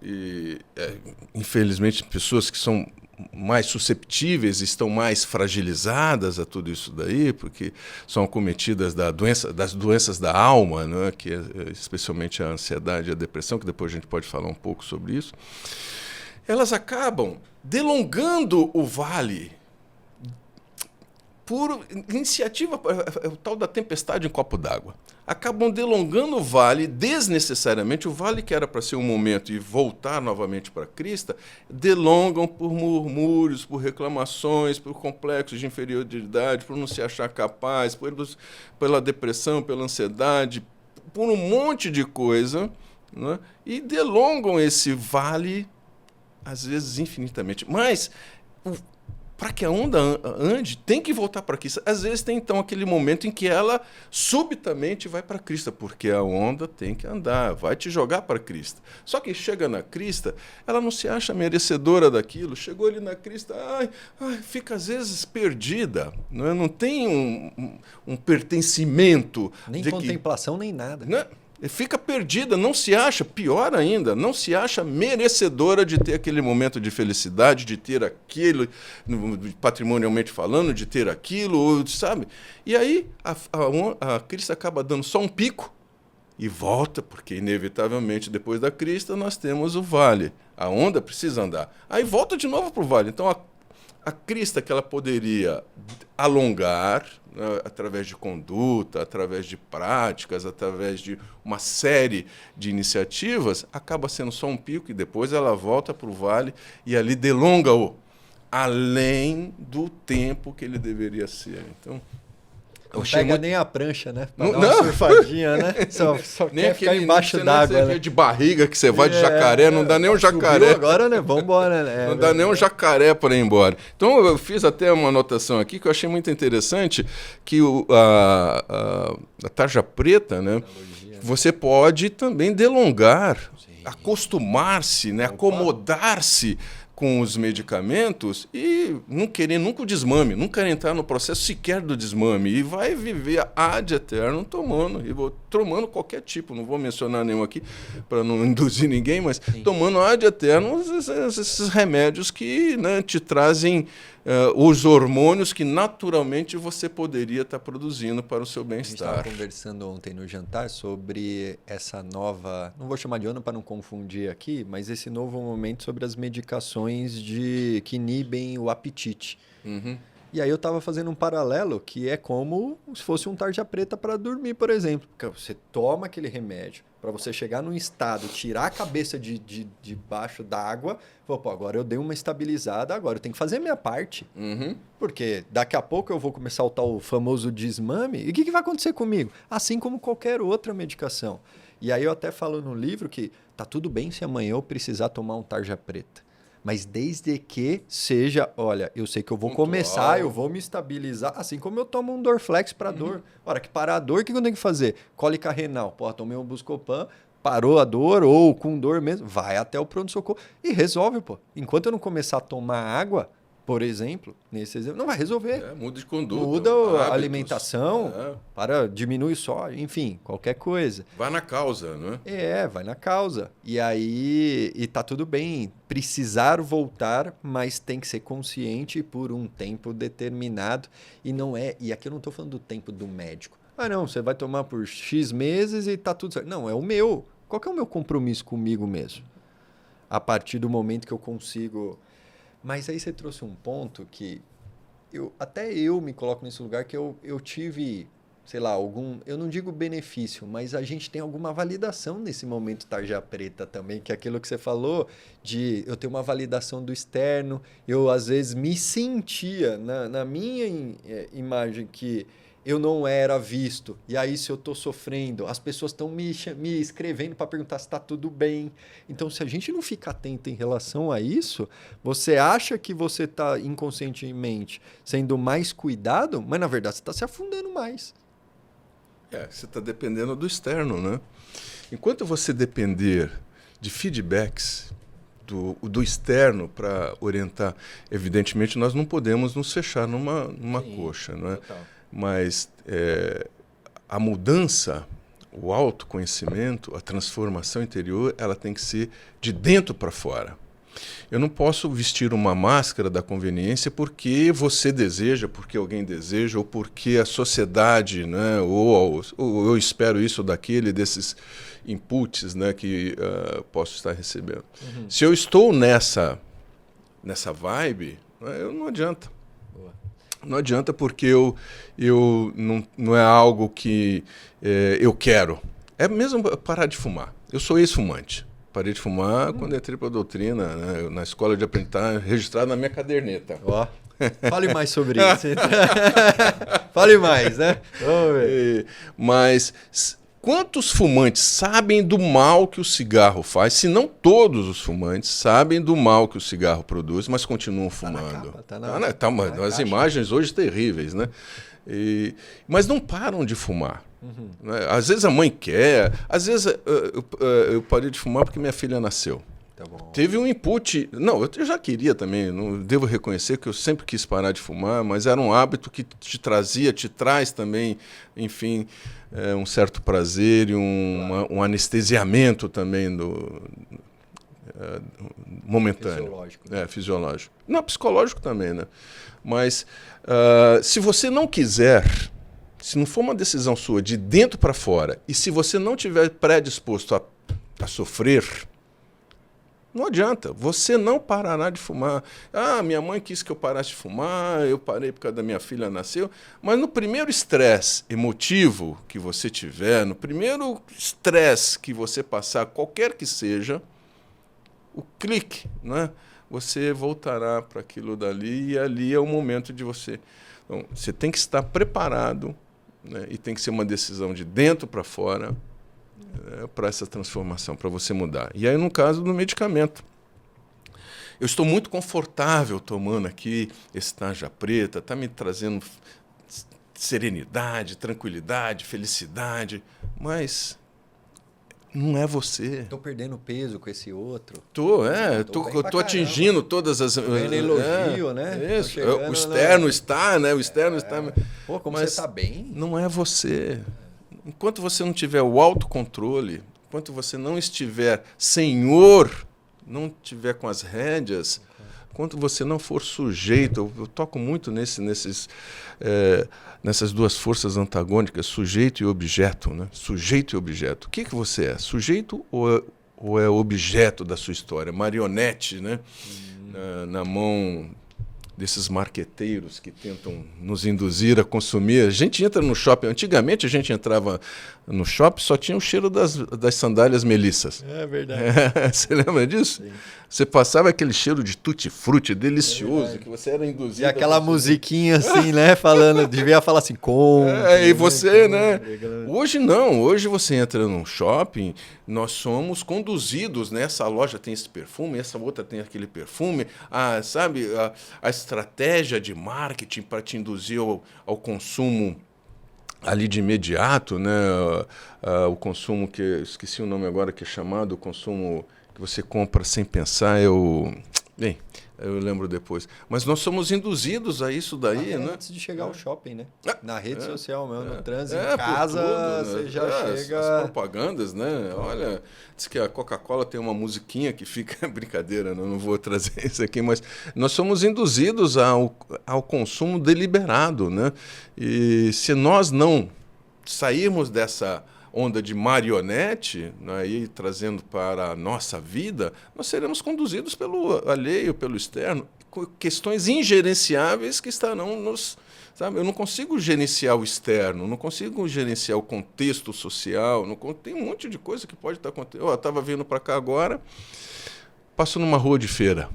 infelizmente pessoas que são mais susceptíveis, estão mais fragilizadas a tudo isso daí, porque são acometidas das doenças da alma, né, que é especialmente a ansiedade e a depressão, que depois a gente pode falar um pouco sobre isso, elas acabam delongando o vale por iniciativa, é o tal da tempestade em copo d'água. Acabam delongando o vale desnecessariamente. O vale que era para ser um momento e voltar novamente para a crista, delongam por murmúrios, por reclamações, por complexos de inferioridade, por não se achar capaz, pela depressão, pela ansiedade, por um monte de coisa, né? E delongam esse vale, às vezes infinitamente. Mas para que a onda ande, tem que voltar para a crista. Às vezes tem, então, aquele momento em que ela subitamente vai para a crista, porque a onda tem que andar, vai te jogar para a crista. Só que chega na crista, ela não se acha merecedora daquilo. Chegou ali na crista, fica às vezes perdida. Não tem um pertencimento. Nem contemplação, nem nada. Né? Fica perdida, não se acha, pior ainda, não se acha merecedora de ter aquele momento de felicidade, de ter aquilo, patrimonialmente falando, de ter aquilo, sabe? E aí a crista acaba dando só um pico e volta, porque inevitavelmente depois da crista nós temos o vale. A onda precisa andar. Aí volta de novo para o vale. Então a crista que ela poderia alongar, né, através de conduta, através de práticas, através de uma série de iniciativas, acaba sendo só um pico e depois ela volta para o vale e ali delonga-o, além do tempo que ele deveria ser. Então, não pega nem a prancha, né? Pra dar uma surfadinha, né? Só nem quer ficar embaixo d'água, né? De barriga que você vai de jacaré, não dá nem um jacaré. Agora, né? Vambora, né? Não dá nem um jacaré para ir embora. Então, eu fiz até uma anotação aqui que eu achei muito interessante, que a tarja preta, né? Você pode também delongar, acostumar-se, né? Acomodar-se com os medicamentos e não querer nunca o desmame, nunca entrar no processo sequer do desmame e vai viver ad eterno tomando qualquer tipo, não vou mencionar nenhum aqui para não induzir ninguém, mas tomando ad eterno esses remédios que, né, te trazem os hormônios que naturalmente você poderia estar produzindo para o seu bem-estar. A gente estava conversando ontem no jantar sobre essa nova, não vou chamar de onda para não confundir aqui, mas esse novo momento sobre as medicações que inibem o apetite. Uhum. E aí eu estava fazendo um paralelo que é como se fosse um tarja preta para dormir, por exemplo. Porque você toma aquele remédio para você chegar num estado, tirar a cabeça de baixo d'água, agora eu dei uma estabilizada, agora eu tenho que fazer a minha parte. Uhum. Porque daqui a pouco eu vou começar o tal famoso desmame. E o que vai acontecer comigo? Assim como qualquer outra medicação. E aí eu até falo no livro que tá tudo bem se amanhã eu precisar tomar um tarja preta. Mas desde que seja, olha, eu sei que eu vou começar, eu vou me estabilizar, assim como eu tomo um Dorflex para dor. Hora que parar a dor, o que eu tenho que fazer? Cólica renal. Tomei um Buscopan, parou a dor, ou com dor mesmo, vai até o pronto-socorro e resolve, pô. Enquanto eu não começar a tomar água, por exemplo, nesse exemplo, não vai resolver. Muda de conduta. Muda hábitos, a alimentação, diminui o sódio, enfim, qualquer coisa. Vai na causa, não é? Vai na causa. E aí, e tá tudo bem, precisar voltar, mas tem que ser consciente por um tempo determinado. E aqui eu não estou falando do tempo do médico. Não, você vai tomar por X meses e tá tudo certo. Não, é o meu. Qual que é o meu compromisso comigo mesmo? A partir do momento que eu consigo... Mas aí você trouxe um ponto que até eu me coloco nesse lugar que eu tive, sei lá, eu não digo benefício, mas a gente tem alguma validação nesse momento tarja preta também, que é aquilo que você falou de eu ter uma validação do externo, eu às vezes me sentia na minha imagem que eu não era visto, e aí se eu estou sofrendo, as pessoas estão me escrevendo para perguntar se está tudo bem. Então, se a gente não fica atento em relação a isso, você acha que você está inconscientemente sendo mais cuidado, mas na verdade você está se afundando mais. Você está dependendo do externo, né? Enquanto você depender de feedbacks do externo para orientar, evidentemente nós não podemos nos fechar numa coxa, não é? Total. Mas a mudança, o autoconhecimento, a transformação interior, ela tem que ser de dentro para fora. Eu não posso vestir uma máscara da conveniência porque você deseja, porque alguém deseja, ou porque a sociedade, né, ou eu espero isso daquele, desses inputs, né, que posso estar recebendo. Uhum. Se eu estou nessa vibe, não adianta. Não adianta porque não é algo que eu quero. É mesmo parar de fumar. Eu sou ex-fumante. Parei de fumar quando entrei para a doutrina, né, na escola de aprendizagem, registrado na minha caderneta. Fale mais sobre isso. Fale mais, né? Mas quantos fumantes sabem do mal que o cigarro faz? Se não todos os fumantes sabem do mal que o cigarro produz, mas continuam fumando. As imagens hoje terríveis, né? Mas não param de fumar. Uhum. Né? Às vezes a mãe quer, às vezes eu parei de fumar porque minha filha nasceu. Tá bom. Teve um input. Não, eu já queria também, não devo reconhecer que eu sempre quis parar de fumar, mas era um hábito que te traz também, enfim, um certo prazer e um anestesiamento também momentâneo. Fisiológico. Né? Fisiológico. Não, psicológico também, né? Mas se você não quiser, se não for uma decisão sua de dentro para fora, e se você não tiver predisposto a sofrer, não adianta, você não parará de fumar. Minha mãe quis que eu parasse de fumar, eu parei por causa da minha filha nasceu. Mas no primeiro estresse emotivo que você tiver, no primeiro estresse que você passar, qualquer que seja, o clique, né? Você voltará para aquilo dali e ali é o momento de você... Então, você tem que estar preparado, né? E tem que ser uma decisão de dentro para fora, para essa transformação, para você mudar. E aí, no caso do medicamento, eu estou muito confortável tomando aqui esse tarja preta, está me trazendo serenidade, tranquilidade, felicidade, mas não é você. Estou perdendo peso com esse outro. Tô atingindo todas as... elogio, né? Isso, o externo está, né? O externo está... Pô, como você está bem? Não é você. Enquanto você não tiver o autocontrole, enquanto você não estiver senhor, não estiver com as rédeas, enquanto você não for sujeito, eu toco muito nessas duas forças antagônicas, sujeito e objeto, né? Sujeito e objeto. O que você é? Sujeito ou é objeto da sua história? Marionete, né? Na mão desses marqueteiros que tentam nos induzir a consumir. A gente entra no shopping, antigamente a gente entrava no shopping, só tinha o cheiro das sandálias melissas. É verdade. Você lembra disso? Sim. Você passava aquele cheiro de tutti-frutti delicioso, que você era induzido. E aquela musiquinha assim, né, falando, devia falar assim, e você, né? Hoje não, hoje você entra num shopping, nós somos conduzidos, né? Essa loja tem esse perfume, essa outra tem aquele perfume, sabe? A estratégia de marketing para te induzir ao consumo ali de imediato, né? O consumo que esqueci o nome agora, que é chamado o consumo que você compra sem pensar, Bem, eu lembro depois. Mas nós somos induzidos a isso daí, né? Antes de chegar ao shopping, né? Na rede É, social mesmo, no trânsito, é, em casa, por tudo, você né? já As chega... propagandas, né? Olha, diz que a Coca-Cola tem uma musiquinha que fica... Brincadeira, né? Não vou trazer isso aqui, mas nós somos induzidos ao consumo deliberado, né? E se nós não sairmos dessa onda de marionete, né, e trazendo para a nossa vida, nós seremos conduzidos pelo alheio, pelo externo, questões ingerenciáveis que estarão nos... Sabe? Eu não consigo gerenciar o externo, não consigo gerenciar o contexto social, tem um monte de coisa que pode estar acontecendo. Eu estava vindo para cá agora, passo numa rua de feira,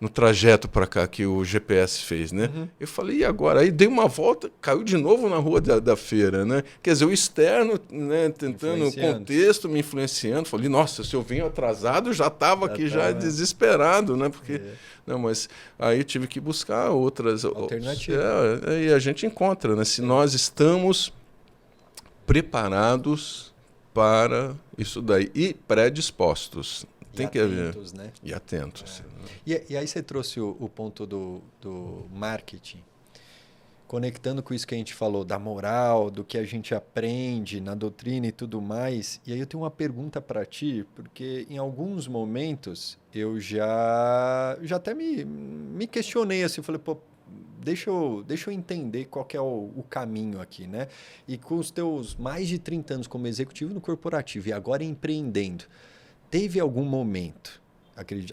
no trajeto para cá que o GPS fez, né? Uhum. Eu falei, e agora? Aí dei uma volta, caiu de novo na rua da feira, né? Quer dizer, o externo, né, tentando o contexto, me influenciando. Falei, nossa, se eu venho atrasado, já estava aqui já desesperado, né? Porque não, mas aí tive que buscar outras alternativas. E a gente encontra, né? Se nós estamos preparados para isso daí e predispostos. Tem que haver. Né? E atentos. E aí você trouxe o ponto do marketing, conectando com isso que a gente falou, da moral, do que a gente aprende na doutrina e tudo mais. E aí eu tenho uma pergunta para ti, porque em alguns momentos eu já até me questionei assim, falei, pô, deixa eu entender qual que é o caminho aqui, né? E com os teus mais de 30 anos como executivo no corporativo e agora empreendendo, teve algum momento,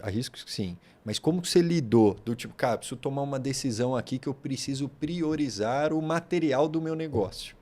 arrisco que sim, mas como que você lidou do tipo, cara, preciso tomar uma decisão aqui que eu preciso priorizar o material do meu negócio.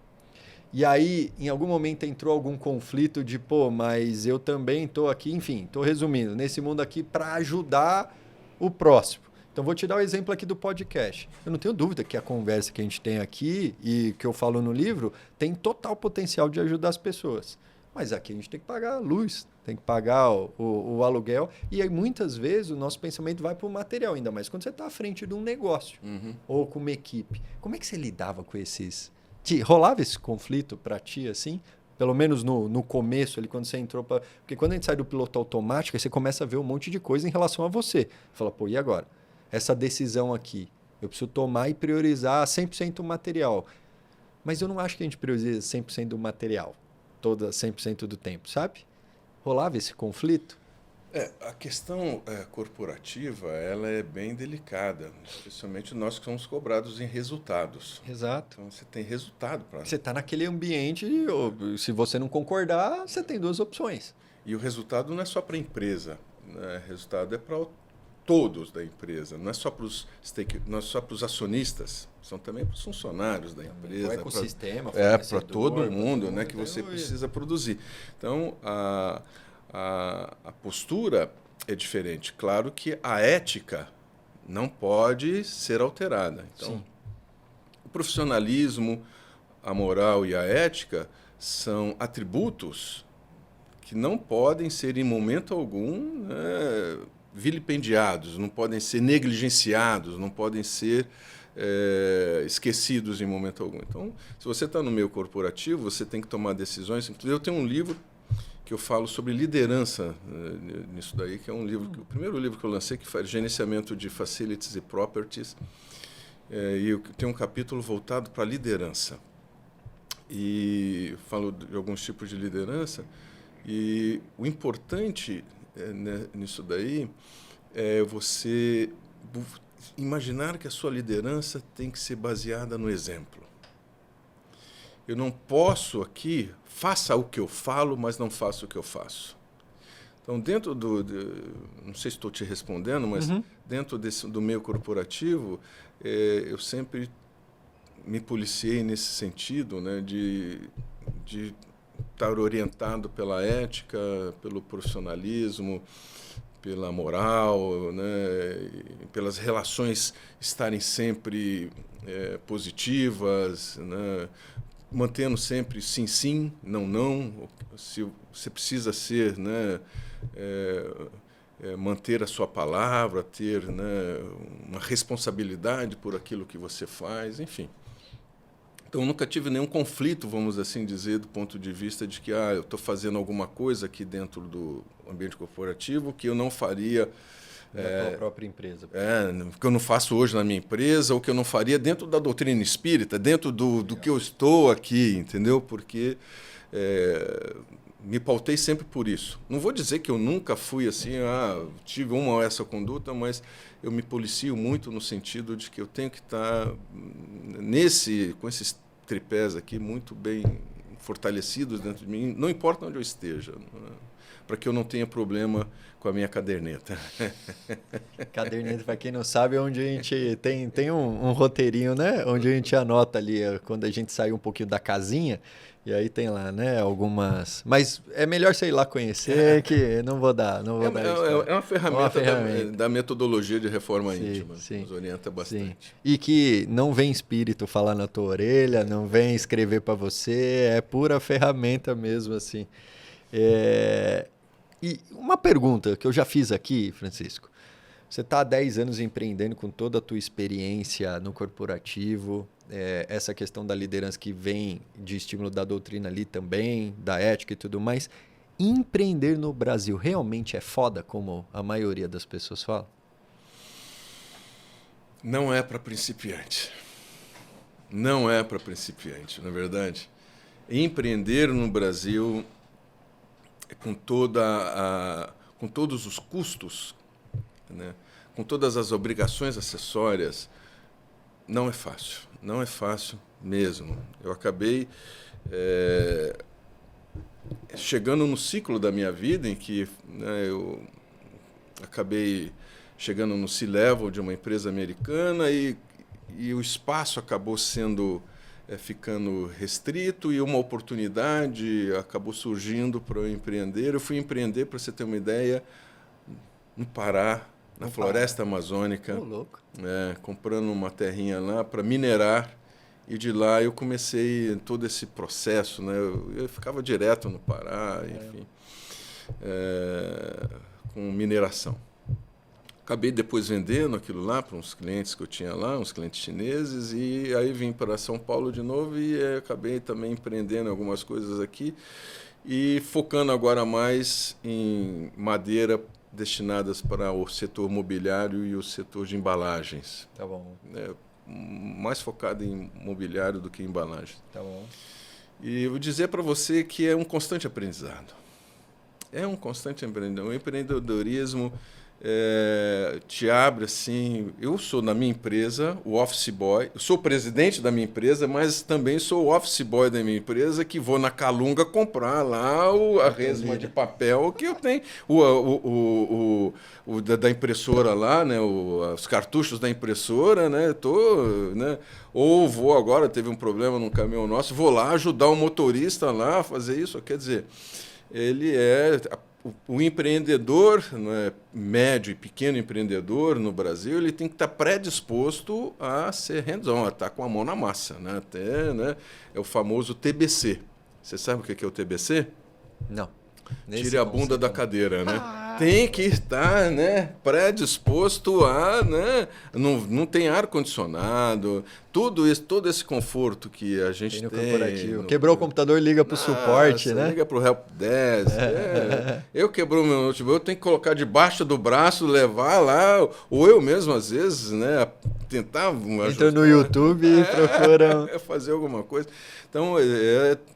E aí, em algum momento entrou algum conflito de, pô, mas eu também estou aqui, enfim, estou resumindo, nesse mundo aqui para ajudar o próximo. Então, vou te dar o exemplo aqui do podcast. Eu não tenho dúvida que a conversa que a gente tem aqui e que eu falo no livro tem total potencial de ajudar as pessoas. Mas aqui a gente tem que pagar a luz, tem que pagar o aluguel. E aí, muitas vezes, o nosso pensamento vai para o material, ainda mais quando você está à frente de um negócio ou com uma equipe. Como é que você lidava com esses... Rolava esse conflito para ti, assim? Pelo menos no começo, ali, quando você entrou para... Porque quando a gente sai do piloto automático, aí você começa a ver um monte de coisa em relação a você. Fala, pô, e agora? Essa decisão aqui, eu preciso tomar e priorizar 100% o material. Mas eu não acho que a gente prioriza 100% do material. 100% do tempo, sabe? Rolava esse conflito? A questão corporativa, ela é bem delicada, especialmente nós que somos cobrados em resultados. Exato. Então, você tem resultado para... Você está naquele ambiente, se você não concordar, você tem duas opções. E o resultado não é só para a empresa, né? O resultado é para todos da empresa, não é só para os acionistas, são também para os funcionários da empresa. O ecossistema, para todo mundo, né, que você precisa produzir. Então, a postura é diferente. Claro que a ética não pode ser alterada. Então, sim, o profissionalismo, a moral e a ética são atributos que não podem ser, em momento algum, vilipendiados, não podem ser negligenciados, não podem ser esquecidos em momento algum. Então, se você está no meio corporativo, você tem que tomar decisões. Inclusive, eu tenho um livro que eu falo sobre liderança nisso daí, que é um livro, o primeiro livro que eu lancei, que foi Gerenciamento de Facilities e Properties, e eu tenho um capítulo voltado para liderança. E falo de alguns tipos de liderança, e o importante nisso daí é você imaginar que a sua liderança tem que ser baseada no exemplo. Eu não posso aqui, faça o que eu falo, mas não faça o que eu faço. Então, dentro não sei se estou te respondendo, mas dentro do meio corporativo, eu sempre me policiei nesse sentido, né, de estar orientado pela ética, pelo profissionalismo, pela moral, né, pelas relações estarem sempre positivas, né, mantendo sempre sim, sim, não, não. Se você precisa ser, né, manter a sua palavra, ter, né, uma responsabilidade por aquilo que você faz, enfim. Então, eu nunca tive nenhum conflito, vamos assim dizer, do ponto de vista de que eu estou fazendo alguma coisa aqui dentro do ambiente corporativo que eu não faria Da tua própria empresa. Que eu não faço hoje na minha empresa, ou que eu não faria dentro da doutrina espírita, dentro do que eu estou aqui, entendeu? Porque me pautei sempre por isso. Não vou dizer que eu nunca fui assim, tive uma ou essa conduta, mas eu me policio muito no sentido de que eu tenho que estar com esses tripés aqui muito bem fortalecidos dentro de mim, não importa onde eu esteja, para que eu não tenha problema com a minha caderneta. Caderneta, para quem não sabe, é onde a gente tem um roteirinho, né? Onde a gente anota ali quando a gente sai um pouquinho da casinha. E aí tem lá, né? Algumas. Mas é melhor você ir lá conhecer, que não vou dar. É uma ferramenta, da metodologia de reforma íntima. Nos orienta bastante. Sim. E que não vem espírito falar na tua orelha, não vem escrever para você, é pura ferramenta mesmo, assim. E uma pergunta que eu já fiz aqui, Francisco. Você está há 10 anos empreendendo com toda a tua experiência no corporativo, essa questão da liderança que vem de estímulo da doutrina ali também, da ética e tudo mais. Empreender no Brasil realmente é foda, como a maioria das pessoas fala? Não é para principiante. Não é para principiante, na verdade. Empreender no Brasil, com todos os custos, né? Com todas as obrigações acessórias, não é fácil. Não é fácil mesmo. Eu acabei chegando no ciclo da minha vida em que, né, eu acabei chegando no C-Level de uma empresa americana e o espaço acabou ficando restrito e uma oportunidade acabou surgindo para eu empreender. Eu fui empreender, para você ter uma ideia, no Pará, na floresta amazônica, comprando uma terrinha lá para minerar, e de lá eu comecei todo esse processo, né? Eu ficava direto no Pará, enfim, com mineração. Acabei depois vendendo aquilo lá para uns clientes que eu tinha lá, uns clientes chineses, e aí vim para São Paulo de novo e acabei também empreendendo algumas coisas aqui e focando agora mais em madeira destinadas para o setor mobiliário e o setor de embalagens. Tá bom. Mais focado em mobiliário do que em embalagem. Tá bom. E eu vou dizer para você que é um constante aprendizado. É um constante aprendizado. O empreendedorismo te abre assim. Eu sou na minha empresa o office boy, eu sou o presidente da minha empresa, mas também sou o office boy da minha empresa, que vou na Calunga comprar lá a resma de papel que eu tenho, da impressora lá, né, os cartuchos da impressora, né, ou vou agora, teve um problema num caminhão nosso, vou lá ajudar o motorista lá a fazer isso, quer dizer, ele o empreendedor, né, médio e pequeno empreendedor no Brasil, ele tem que estar predisposto a ser hands-on, a estar com a mão na massa. Né? Até, né, é o famoso TBC. Você sabe o que é o TBC? Não. Tire a bunda da cadeira, né? Tem que estar, né, predisposto a, né, não tem ar condicionado, todo esse conforto que a gente tem. Quebrou o computador, liga para o suporte, né? Liga para o helpdesk. Eu quebrou meu notebook, eu tenho que colocar debaixo do braço, levar lá, ou eu mesmo às vezes, né, tentar entra no YouTube e procura fazer alguma coisa. Então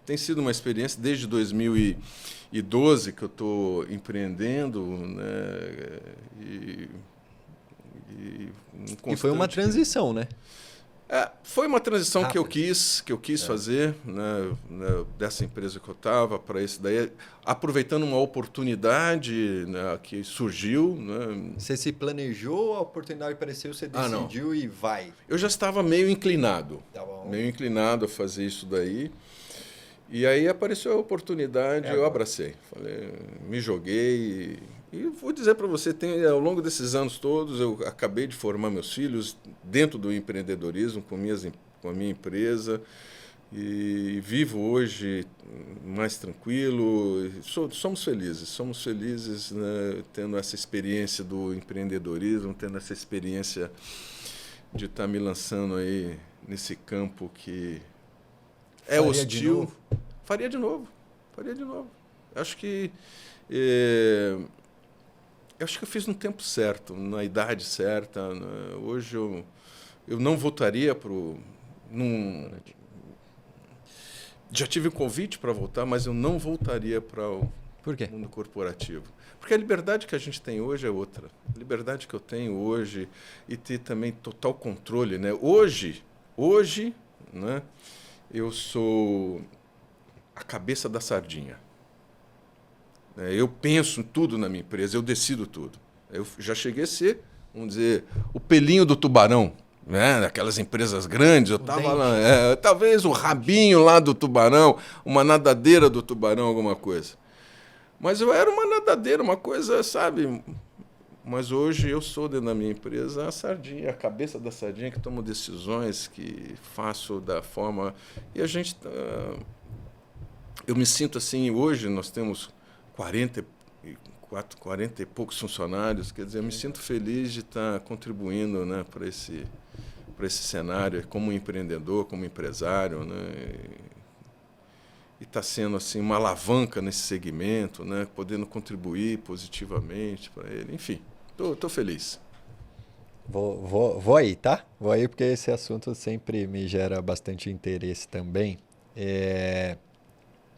tem sido uma experiência desde 2012 que eu estou empreendendo, né? E foi uma transição, né? Foi uma transição que eu quis fazer, né, dessa empresa que eu estava para isso daí, aproveitando uma oportunidade, né, que surgiu. Né. Você se planejou, a oportunidade apareceu, você decidiu e vai? Eu já estava meio inclinado, tá bom. Meio inclinado a fazer isso daí. E aí apareceu a oportunidade, eu abracei. Falei, me joguei. E vou dizer para você, ao longo desses anos todos, eu acabei de formar meus filhos dentro do empreendedorismo, com a minha empresa. E vivo hoje mais tranquilo. Somos felizes, né, tendo essa experiência do empreendedorismo, tendo essa experiência de estar me lançando aí nesse campo que é hostil. Faria de novo. Acho que eu acho que eu fiz no tempo certo, na idade certa. Né? Hoje eu não voltaria para o... Já tive um convite para voltar, mas eu não voltaria para o Por quê? mundo corporativo. Porque a liberdade que a gente tem hoje é outra. A liberdade que eu tenho hoje e ter também total controle. Né? Hoje, né, eu sou a cabeça da sardinha. Eu penso em tudo na minha empresa, eu decido tudo. Eu já cheguei a ser, vamos dizer, o pelinho do tubarão. Né? Daquelas empresas grandes, eu estava lá, talvez o rabinho lá do tubarão, uma nadadeira do tubarão, alguma coisa. Mas eu era uma nadadeira, uma coisa, sabe? Mas hoje eu sou, dentro da minha empresa, a sardinha, a cabeça da sardinha, que tomo decisões, que faço da forma... E a gente... eu me sinto assim, hoje nós temos 40 e poucos funcionários, quer dizer, eu me sinto feliz de estar contribuindo, né, para esse cenário, como empreendedor, como empresário, né, e está sendo assim uma alavanca nesse segmento, né, podendo contribuir positivamente para ele. Enfim, estou feliz. Vou aí, tá? Vou aí porque esse assunto sempre me gera bastante interesse também.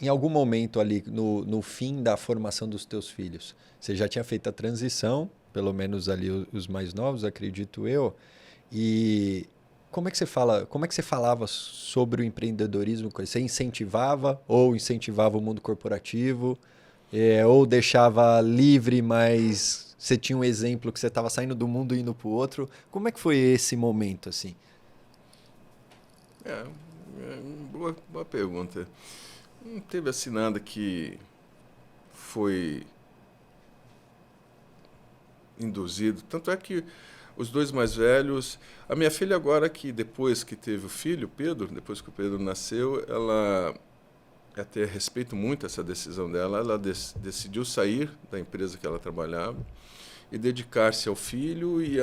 Em algum momento ali, no fim da formação dos teus filhos, você já tinha feito a transição, pelo menos ali os mais novos, acredito eu. E como é que você falava sobre o empreendedorismo? Você incentivava ou incentivava o mundo corporativo? Ou deixava livre, mas você tinha um exemplo que você estava saindo do mundo e indo para o outro? Como é que foi esse momento, assim? Boa pergunta. Não teve assim nada que foi induzido. Tanto é que os dois mais velhos... A minha filha agora, que depois que teve o filho, Pedro, depois que o Pedro nasceu, ela... Até respeito muito essa decisão dela. Ela decidiu sair da empresa que ela trabalhava e dedicar-se ao filho e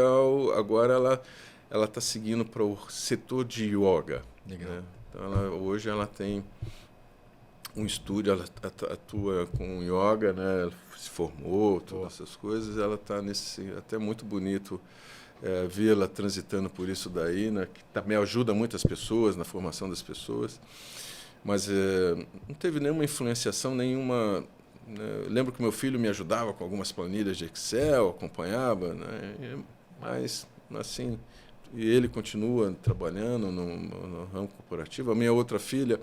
agora ela está seguindo para o setor de yoga. Legal. Né? Então hoje ela tem um estúdio, ela atua com yoga, né? Ela se formou, todas essas coisas. Ela está nesse... Até muito bonito vê-la transitando por isso daí, né? Que também ajuda muitas pessoas na formação das pessoas. Mas não teve nenhuma influenciação, nenhuma... Né? Eu lembro que meu filho me ajudava com algumas planilhas de Excel, acompanhava, né? Mas, assim... E ele continua trabalhando no ramo corporativo. A minha outra filha,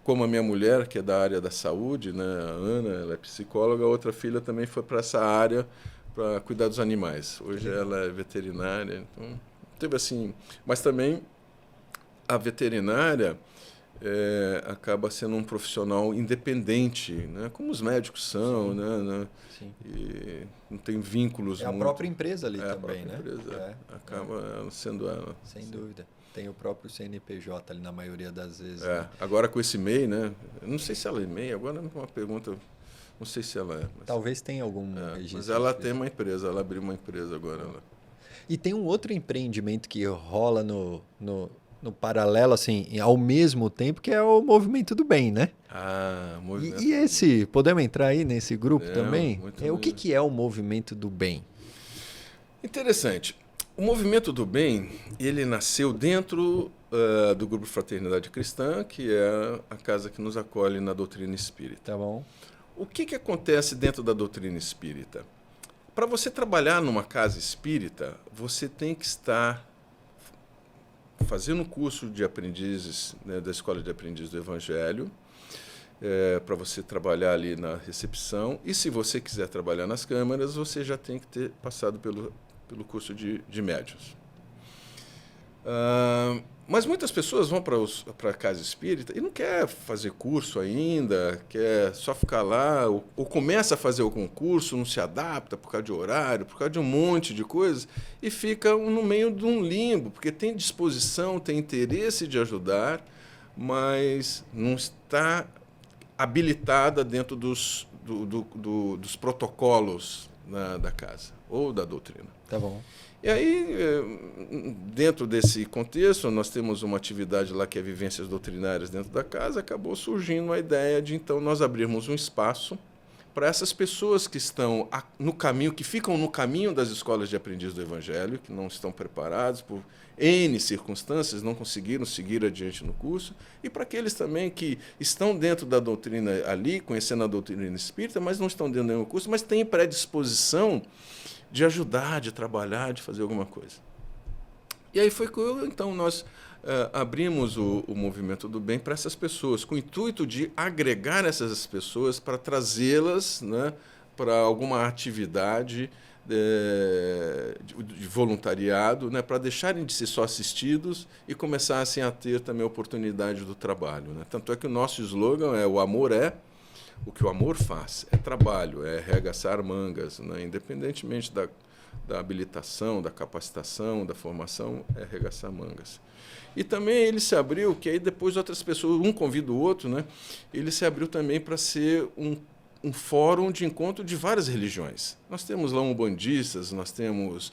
como a minha mulher, que é da área da saúde, né? A Ana, ela é psicóloga, a outra filha também foi para essa área para cuidar dos animais. Hoje ela é veterinária. Então, teve assim... Mas também a veterinária... acaba sendo um profissional independente, né? Como os médicos são, Sim. né? Sim. E não tem vínculos É a própria empresa ali também, né? Empresa, acaba sendo ela. Sem dúvida. Tem o próprio CNPJ ali na maioria das vezes. É. Né? Agora com esse MEI, né? Eu não sei se ela é MEI, agora é uma pergunta, não sei se ela é. Mas, talvez tenha algum registro. Mas ela tem uma empresa, ela abriu uma empresa agora. E tem um outro empreendimento que rola no paralelo, assim, ao mesmo tempo, que é o Movimento do Bem, né? Movimento. E esse, podemos entrar aí nesse grupo também? O que é o Movimento do Bem? Interessante. O Movimento do Bem, ele nasceu dentro do Grupo Fraternidade Cristã, que é a casa que nos acolhe na doutrina espírita. Tá bom. O que acontece dentro da doutrina espírita? Para você trabalhar numa casa espírita, você tem que estar fazendo um curso de aprendizes, né, da Escola de Aprendizes do Evangelho, para você trabalhar ali na recepção. E se você quiser trabalhar nas câmaras, você já tem que ter passado pelo curso de médiuns. Mas muitas pessoas vão para a casa espírita e não quer fazer curso ainda, quer só ficar lá, ou começa a fazer algum curso, não se adapta por causa de horário, por causa de um monte de coisas, e fica no meio de um limbo, porque tem disposição, tem interesse de ajudar, mas não está habilitada dentro dos protocolos da casa ou da doutrina. Tá bom. E aí, dentro desse contexto, nós temos uma atividade lá que é Vivências Doutrinárias dentro da casa, acabou surgindo a ideia de, então, nós abrirmos um espaço para essas pessoas que estão no caminho, que ficam no caminho das escolas de aprendiz do Evangelho, que não estão preparados por N circunstâncias, não conseguiram seguir adiante no curso, e para aqueles também que estão dentro da doutrina ali, conhecendo a doutrina espírita, mas não estão dentro do nenhum curso, mas têm predisposição de ajudar, de trabalhar, de fazer alguma coisa. E aí foi que então nós abrimos o Movimento do Bem para essas pessoas, com o intuito de agregar essas pessoas para trazê-las, né, para alguma atividade de voluntariado, né, para deixarem de ser só assistidos e começassem a ter também a oportunidade do trabalho. Né? Tanto é que o nosso slogan é: o amor é o que o amor faz, é trabalho, é arregaçar mangas, né? Independentemente da habilitação, da capacitação, da formação, é arregaçar mangas. E também ele se abriu, que aí depois outras pessoas, um convida o outro, né? Ele se abriu também para ser um fórum de encontro de várias religiões. Nós temos lá umbandistas, nós temos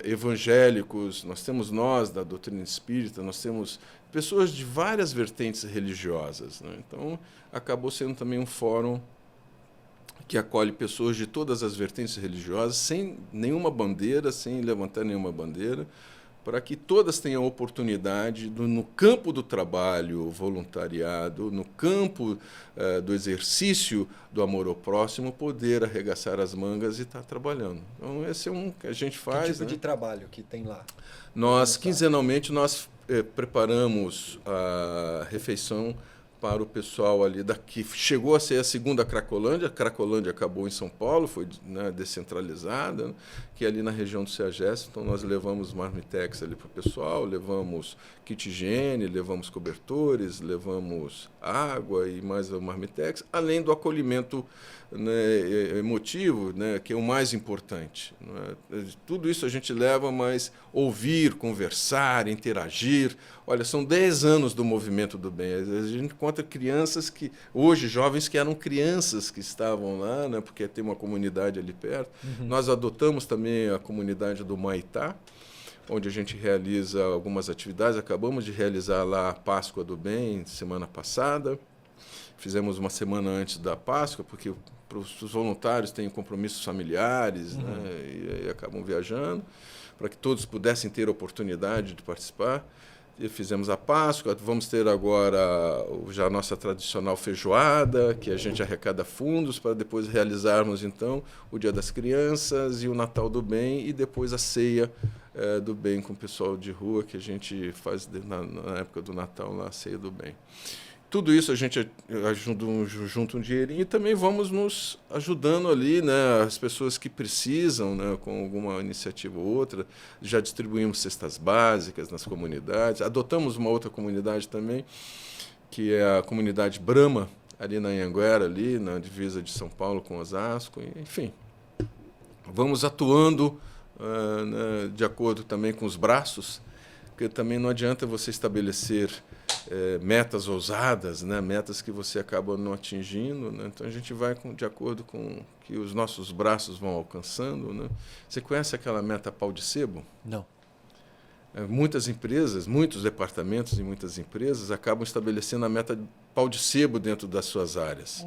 evangélicos, nós temos nós da doutrina espírita, nós temos pessoas de várias vertentes religiosas. Né? Então, acabou sendo também um fórum que acolhe pessoas de todas as vertentes religiosas, sem nenhuma bandeira, sem levantar nenhuma bandeira, para que todas tenham oportunidade, no campo do trabalho, voluntariado, no campo do exercício do amor ao próximo, poder arregaçar as mangas e estar trabalhando. Então, esse é um que a gente faz. Que tipo de trabalho que tem lá? Nós, quinzenalmente, nós preparamos a refeição para o pessoal ali que chegou a ser a segunda Cracolândia. A Cracolândia acabou em São Paulo, foi, né, descentralizada, né, que é ali na região do CEAGES. Então, nós levamos marmitex ali para o pessoal, levamos kit higiene, levamos cobertores, levamos água e mais o marmitex, além do acolhimento, né, emotivo, né, que é o mais importante. Né? Tudo isso a gente leva, mas ouvir, conversar, interagir. Olha, são 10 anos do Movimento do Bem. A gente encontra crianças que, hoje, jovens que eram crianças que estavam lá, né, porque tem uma comunidade ali perto. Uhum. Nós adotamos também a comunidade do Maitá, onde a gente realiza algumas atividades. Acabamos de realizar lá a Páscoa do Bem, semana passada. Fizemos uma semana antes da Páscoa, porque os voluntários têm compromissos familiares, uhum, né, e acabam viajando, para que todos pudessem ter a oportunidade de participar. E fizemos a Páscoa, vamos ter agora já a nossa tradicional feijoada, que a gente arrecada fundos para depois realizarmos, então, o Dia das Crianças e o Natal do Bem, e depois a ceia do bem com o pessoal de rua, que a gente faz na época do Natal, lá, a ceia do bem. Tudo isso a gente junta um dinheirinho e também vamos nos ajudando ali, né, as pessoas que precisam, né, com alguma iniciativa ou outra. Já distribuímos cestas básicas nas comunidades. Adotamos uma outra comunidade também, que é a comunidade Brahma, ali na Anhanguera, ali na divisa de São Paulo com Osasco. Enfim, vamos atuando né, de acordo também com os braços, porque também não adianta você estabelecer metas ousadas, né? Metas que você acaba não atingindo, né? Então a gente vai de acordo com que os nossos braços vão alcançando, né? Você conhece aquela meta pau de sebo? Não. Muitas empresas, muitos departamentos e muitas empresas acabam estabelecendo a meta pau de sebo dentro das suas áreas.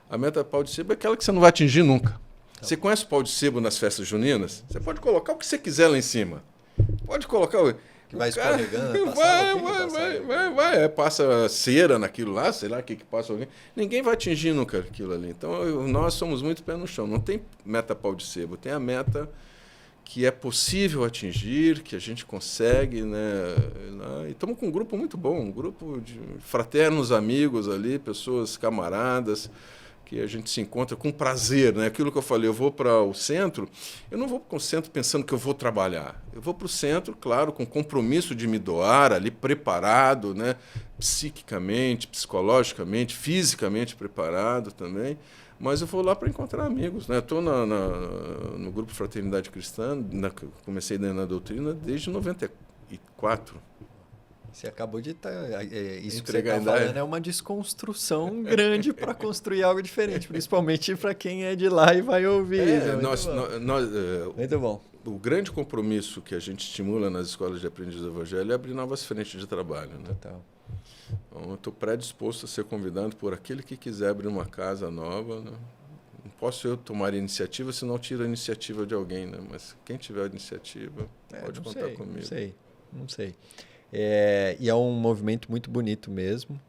A meta pau de sebo é aquela que você não vai atingir nunca. Você conhece o pau de sebo nas festas juninas? Você pode colocar o que você quiser lá em cima. Pode colocar que vai escorregando, vai, passa cera naquilo lá, sei lá o que passa alguém. Ninguém vai atingir nunca aquilo ali. Então, nós somos muito pé no chão. Não tem meta pau de sebo, tem a meta que é possível atingir, que a gente consegue, né? E estamos com um grupo muito bom, um grupo de fraternos amigos ali, pessoas camaradas, que a gente se encontra com prazer, né? Aquilo que eu falei, eu vou para o centro, eu não vou para o centro pensando que eu vou trabalhar. Eu vou para o centro, claro, com compromisso de me doar, ali preparado, né? Psiquicamente, psicologicamente, fisicamente preparado também, mas eu vou lá para encontrar amigos, né? Estou no grupo Fraternidade Cristã, comecei na doutrina desde 94. Você acabou de isso que você está falando é uma desconstrução grande para construir algo diferente, principalmente para quem é de lá e vai ouvir. Muito bom. O grande compromisso que a gente estimula nas escolas de aprendiz do Evangelho é abrir novas frentes de trabalho. Né? Total. Então, eu estou predisposto a ser convidado por aquele que quiser abrir uma casa nova, né? Não posso eu tomar iniciativa, senão tiro a iniciativa de alguém, né? Mas quem tiver a iniciativa, pode contar comigo. Não sei. E é um movimento muito bonito mesmo.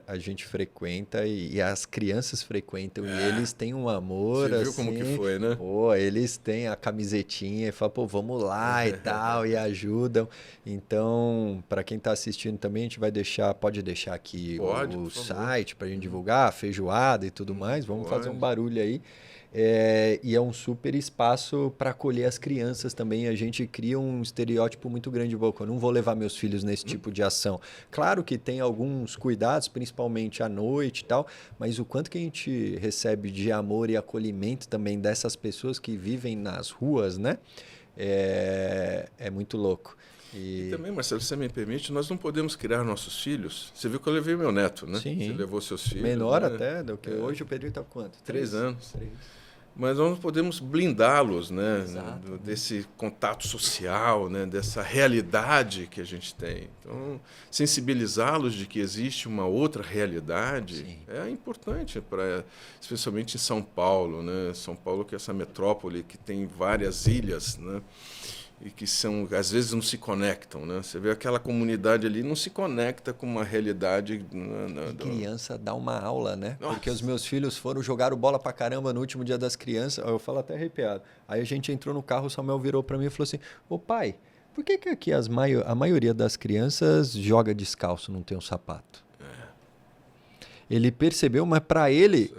A gente frequenta e as crianças frequentam e eles têm um amor. Você viu assim, como que foi, né? Pô, eles têm a camisetinha e falam, pô, vamos lá e tal, e ajudam. Então, para quem está assistindo também, a gente vai pode deixar aqui o site para a gente divulgar, a feijoada e tudo mais. Vamos fazer um barulho aí. E é um super espaço para acolher as crianças também. A gente cria um estereótipo muito grande. Eu não vou levar meus filhos nesse tipo de ação. Claro que tem alguns cuidados, principalmente à noite e tal, mas o quanto que a gente recebe de amor e acolhimento também dessas pessoas que vivem nas ruas, né? É muito louco. E também, Marcelo, se você me permite, nós não podemos criar nossos filhos. Você viu que eu levei meu neto, né? Sim. Você levou seus filhos. Menor, né? até, do que hoje o Pedrinho está com quanto? 3 anos. 3. Mas nós não podemos blindá-los, né? Exato. Desse contato social, né? Dessa realidade que a gente tem. Então, sensibilizá-los de que existe uma outra realidade. Sim. É importante, especialmente em São Paulo, né? São Paulo, que é essa metrópole que tem várias ilhas, né? E que às vezes não se conectam, né? Você vê aquela comunidade ali, não se conecta com uma realidade. Criança dá uma aula, né? Nossa. Porque os meus filhos jogaram bola pra caramba no último dia das crianças. Eu falo até arrepiado. Aí a gente entrou no carro, o Samuel virou pra mim e falou assim: ô pai, por que aqui a maioria das crianças joga descalço, não tem um sapato? Ele percebeu, mas pra ele...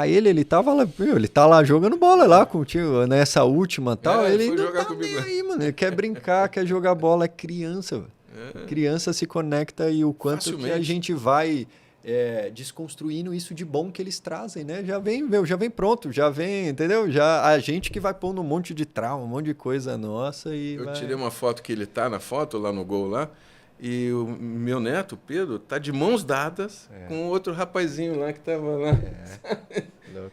ele tava lá, ele tá lá jogando bola lá contigo, nessa última e tal. Ele não tá nem aí, mano. Ele quer brincar, quer jogar bola. É criança, velho. Criança se conecta e o quanto facilmente que a gente vai desconstruindo isso de bom que eles trazem, né? Já vem pronto, já vem, entendeu? Já a gente que vai pondo um monte de trauma, um monte de coisa nossa e eu tirei uma foto que ele tá na foto lá no gol lá. E o meu neto, Pedro, tá de mãos dadas com outro rapazinho lá que estava lá.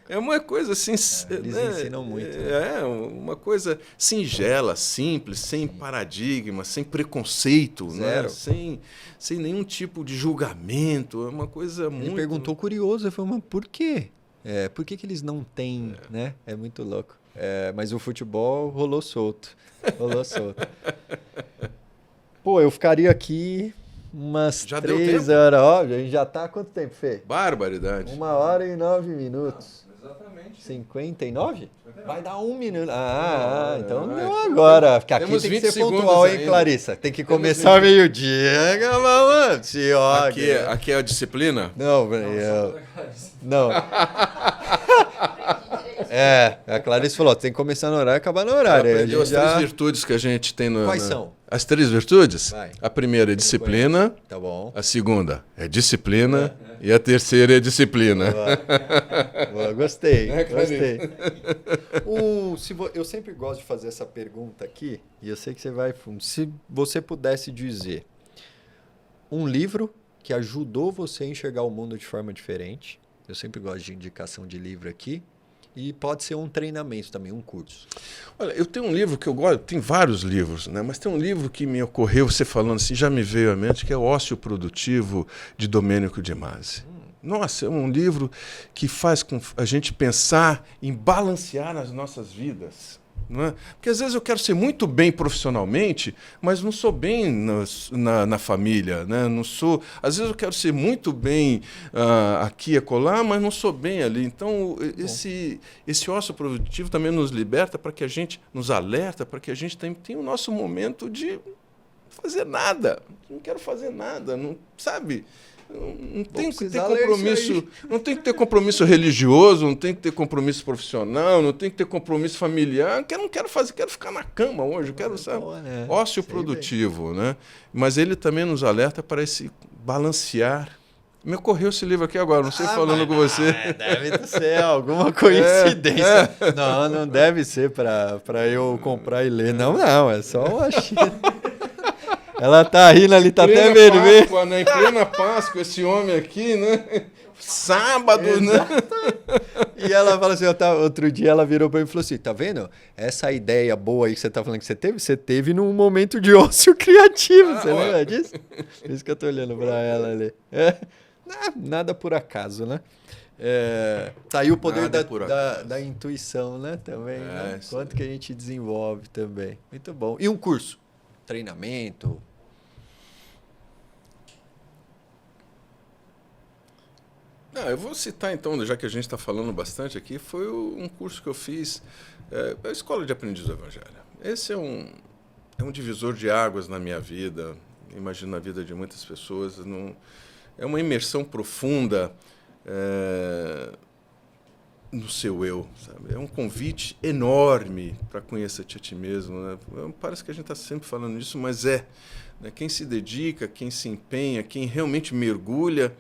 É uma coisa assim... eles ensinam muito. É uma coisa singela, simples, sem paradigma, sem preconceito, né? Sem nenhum tipo de julgamento. É uma coisa muito... Ele perguntou curioso, ele falou, mas por quê? Por que eles não têm, né? É muito louco. Mas o futebol rolou solto. Pô, eu ficaria aqui umas 3 horas. Ó, a gente já tá há quanto tempo, Fê? Barbaridade. 1h e 9 minutos. Exatamente. 59? Vai dar 1 minuto. Então deu agora. Porque aqui tem que ser pontual, hein, Clarissa? Tem que começar meio-dia. Aqui é a disciplina? Não. A Clarice falou, tem que começar no horário e acabar no horário. Aprendeu as 3 virtudes que a gente tem no... Quais são? As 3 virtudes? Vai. A primeira é disciplina. Tá bom. A segunda é disciplina. E a terceira é disciplina. Boa. Gostei. Eu sempre gosto de fazer essa pergunta aqui, e eu sei que você vai fundo. Se você pudesse dizer um livro que ajudou você a enxergar o mundo de forma diferente, eu sempre gosto de indicação de livro aqui, e pode ser um treinamento também, um curso. Olha, eu tenho um livro que eu gosto, tem vários livros, né? Mas tem um livro que me ocorreu, você falando assim, já me veio à mente, que é O Ócio Produtivo, de Domênico de Masi. Nossa, é um livro que faz com a gente pensar em balancear as nossas vidas. Não é? Porque às vezes eu quero ser muito bem profissionalmente, mas não sou bem na família. Né? Não sou, às vezes eu quero ser muito bem aqui e acolá, mas não sou bem ali. Então, esse ócio produtivo também nos liberta, para que a gente nos alerta, para que a gente tenha o nosso momento de fazer nada. Não quero fazer nada, não, sabe? Não tem que ter compromisso, não tem que ter compromisso religioso, não tem que ter compromisso profissional, não tem que ter compromisso familiar. Eu não quero fazer, quero ficar na cama hoje, eu quero, sabe? Ócio produtivo, né? Mas ele também nos alerta para esse balancear. Me ocorreu esse livro aqui agora, não sei falando com você. Deve ser alguma coincidência. Não deve ser para eu comprar e ler. Não, é só uma Ela tá rindo ali, tá até Plena vermelho. Páscoa, né? Em plena Páscoa, esse homem aqui, né? Sábado, Exato. né? E ela fala assim, outro dia ela virou pra mim e falou assim, tá vendo? Essa ideia boa aí que você tá falando que você teve num momento de ócio criativo, você lembra disso? Por isso que eu tô olhando pra ela ali. Nada por acaso, né? Tá aí o poder da intuição, né? Também, né? Quanto que a gente desenvolve também. Muito bom. E um curso? Treinamento? Eu vou citar então, já que a gente está falando bastante aqui, foi um curso que eu fiz, a Escola de Aprendiz do Evangelho. Esse é um divisor de águas na minha vida, imagino na vida de muitas pessoas. É uma imersão profunda no seu eu, sabe? É um convite enorme para conhecer-te a ti mesmo, né? Parece que a gente está sempre falando disso, mas né? Quem se dedica, quem se empenha, quem realmente mergulha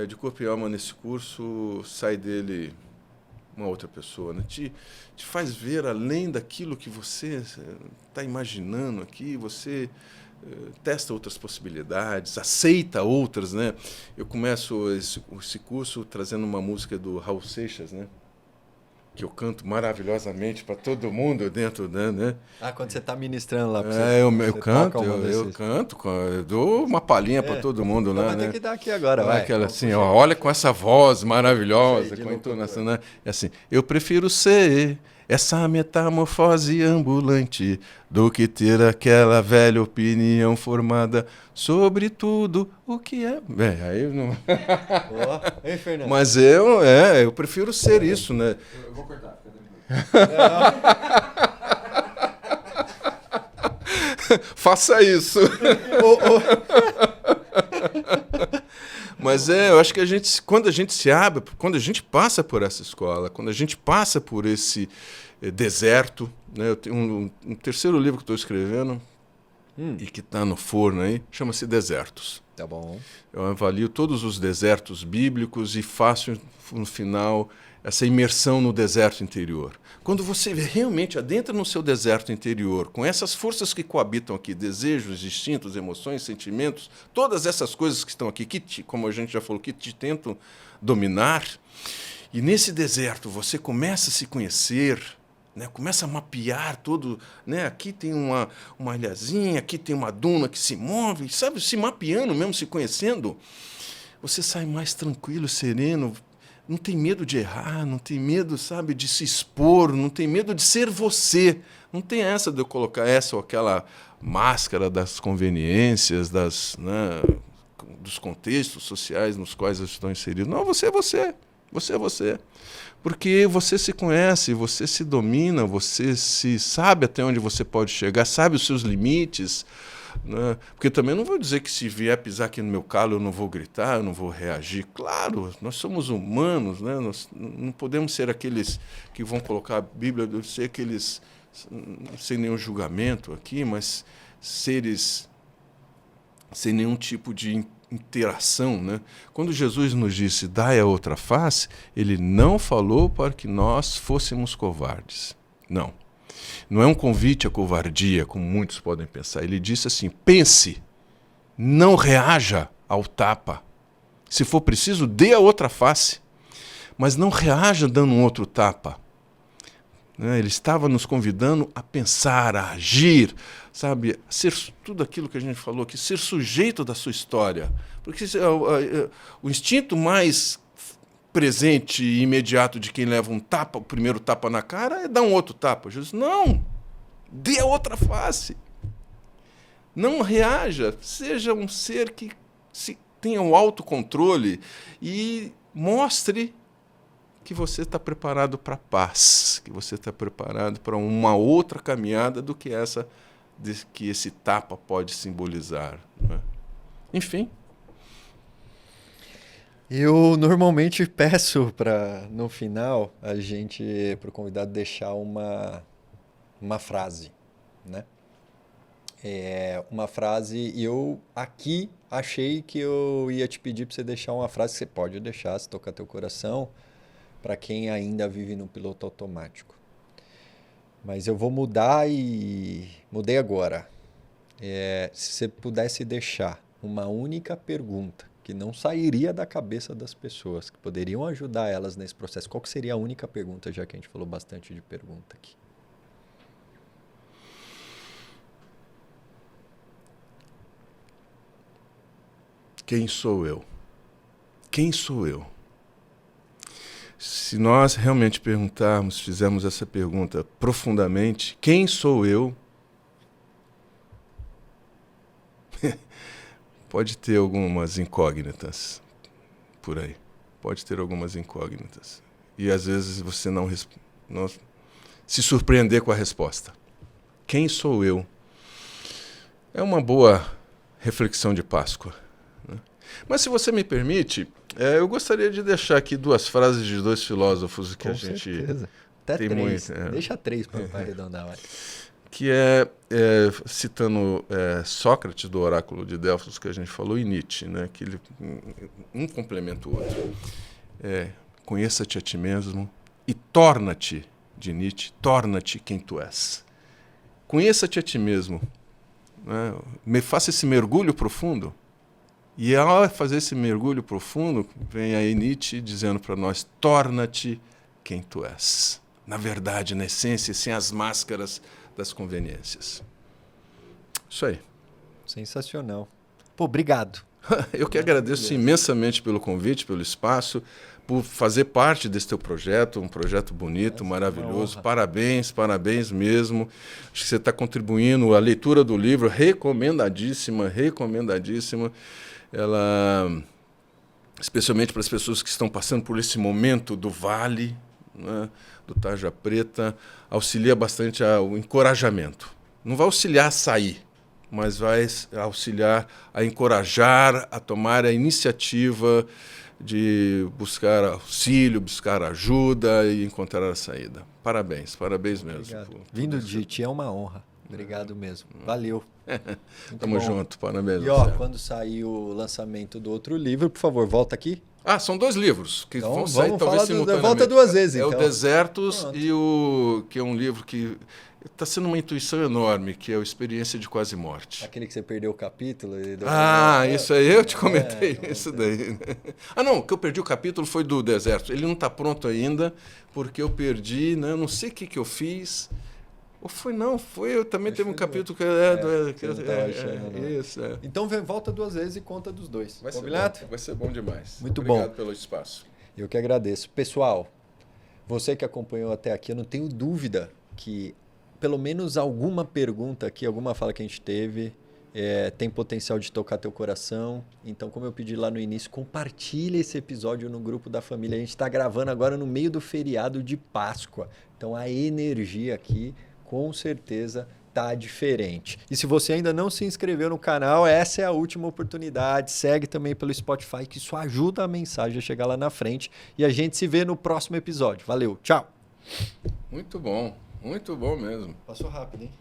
de corpo e alma nesse curso, sai dele uma outra pessoa, né? Te faz ver além daquilo que você está imaginando aqui, você testa outras possibilidades, aceita outras, né? Eu começo esse curso trazendo uma música do Raul Seixas, né? Que eu canto maravilhosamente para todo mundo dentro, né? Quando você está ministrando lá. Eu canto, eu dou uma palhinha para todo mundo lá, vai né? ter que dar aqui agora, vai. Aquela assim, olha com essa voz maravilhosa, com a entonação, né? É assim, eu prefiro ser essa metamorfose ambulante do que ter aquela velha opinião formada sobre tudo o que é. Aí eu não. Ei, Fernando. Mas eu prefiro ser isso, né? Eu vou cortar. Faça isso. Mas eu acho que quando a gente se abre, quando a gente passa por essa escola, quando a gente passa por esse deserto, né? Eu tenho um terceiro livro que estou escrevendo e que está no forno aí, chama-se Desertos. Tá bom. Eu avalio todos os desertos bíblicos e faço no final essa imersão no deserto interior. Quando você realmente adentra no seu deserto interior, com essas forças que coabitam aqui, desejos, instintos, emoções, sentimentos, todas essas coisas que estão aqui, como a gente já falou, que te tentam dominar, e nesse deserto você começa a se conhecer, né? Começa a mapear tudo, né? Aqui tem uma ilhazinha, aqui tem uma duna que se move, sabe? Se mapeando mesmo, se conhecendo, você sai mais tranquilo, sereno, não tem medo de errar, não tem medo, sabe, de se expor, não tem medo de ser você. Não tem essa de eu colocar essa ou aquela máscara das conveniências, dos contextos sociais nos quais eu estou inserido. Não, você é você. Você é você. Porque você se conhece, você se domina, você se sabe até onde você pode chegar, sabe os seus limites. Né? Porque também não vou dizer que se vier pisar aqui no meu calo eu não vou gritar, eu não vou reagir. Claro, nós somos humanos, né? Nós não podemos ser aqueles que vão colocar a Bíblia, ser aqueles sem nenhum julgamento aqui, mas seres sem nenhum tipo de interação, né? Quando Jesus nos disse, dai a outra face, ele não falou para que nós fôssemos covardes. Não. Não é um convite à covardia, como muitos podem pensar. Ele disse assim, pense, não reaja ao tapa. Se for preciso, dê a outra face, mas não reaja dando um outro tapa. Ele estava nos convidando a pensar, a agir, sabe, a ser tudo aquilo que a gente falou aqui, ser sujeito da sua história. Porque o instinto mais presente e imediato de quem leva um tapa, o primeiro tapa na cara, é dar um outro tapa. Jesus, não, dê a outra face. Não reaja, seja um ser que tenha um autocontrole e mostre que você está preparado para a paz, que você está preparado para uma outra caminhada do que essa que esse tapa pode simbolizar. Né? Enfim. Eu normalmente peço para, no final, para o convidado deixar uma frase, né? Uma frase, e eu aqui achei que eu ia te pedir para você deixar uma frase que você pode deixar, se tocar teu coração, para quem ainda vive no piloto automático. Mas eu vou mudar e mudei agora. Se você pudesse deixar uma única pergunta que não sairia da cabeça das pessoas, que poderiam ajudar elas nesse processo, qual que seria a única pergunta, já que a gente falou bastante de pergunta aqui? Quem sou eu? Quem sou eu? Se nós realmente perguntarmos, fizermos essa pergunta profundamente, quem sou eu? Pode ter algumas incógnitas por aí. Pode ter algumas incógnitas. E às vezes você não se surpreender com a resposta. Quem sou eu? É uma boa reflexão de Páscoa. Né? Mas se você me permite, eu gostaria de deixar aqui 2 frases de 2 filósofos que Com a gente certeza. Até tem 3. muito. Deixa 3 para arredondar. Vai. Que citando Sócrates, do Oráculo de Delfos, que a gente falou, e Nietzsche, né? Que um complementa o outro. Conheça-te a ti mesmo e torna-te, de Nietzsche, torna-te quem tu és. Conheça-te a ti mesmo. Né? Faça esse mergulho profundo. E ao fazer esse mergulho profundo, vem aí Nietzsche dizendo para nós, torna-te quem tu és. Na verdade, na essência, sem as máscaras das conveniências. Isso aí. Sensacional. Pô, obrigado. Eu que agradeço imensamente pelo convite, pelo espaço, por fazer parte desse teu projeto, um projeto bonito, maravilhoso. Parabéns, parabéns mesmo. Acho que você está contribuindo. A leitura do livro, recomendadíssima, recomendadíssima. Ela, especialmente para as pessoas que estão passando por esse momento do vale, né, do Tarja Preta, auxilia bastante ao encorajamento. Não vai auxiliar a sair, mas vai auxiliar a encorajar, a tomar a iniciativa de buscar auxílio, buscar ajuda e encontrar a saída. Parabéns, parabéns mesmo. Vindo de ti é uma honra. Obrigado mesmo. Valeu. Tamo junto, parabéns. E ó, quando sair o lançamento do outro livro, por favor, volta aqui. São 2 livros que então, vão sair talvez simultaneamente. Volta 2 vezes, então. O Desertos e que é um livro que está sendo uma intuição enorme, que é a Experiência de Quase Morte. Aquele que você perdeu o capítulo? Isso aí, eu te comentei isso daí. Né? Não, o que eu perdi o capítulo foi do Deserto. Ele não está pronto ainda, porque eu perdi, né? Eu não sei o que eu fiz. Ou foi, eu também teve um capítulo que isso. Então volta 2 vezes e conta dos 2. Vai ser bom demais. Muito bom. Obrigado pelo espaço. Eu que agradeço. Pessoal, você que acompanhou até aqui, eu não tenho dúvida que pelo menos alguma pergunta aqui, alguma fala que a gente teve, tem potencial de tocar teu coração. Então, como eu pedi lá no início, compartilha esse episódio no grupo da família. A gente está gravando agora no meio do feriado de Páscoa. Então, a energia aqui, com certeza, tá diferente. E se você ainda não se inscreveu no canal, essa é a última oportunidade. Segue também pelo Spotify, que isso ajuda a mensagem a chegar lá na frente. E a gente se vê no próximo episódio. Valeu, tchau! Muito bom mesmo. Passou rápido, hein?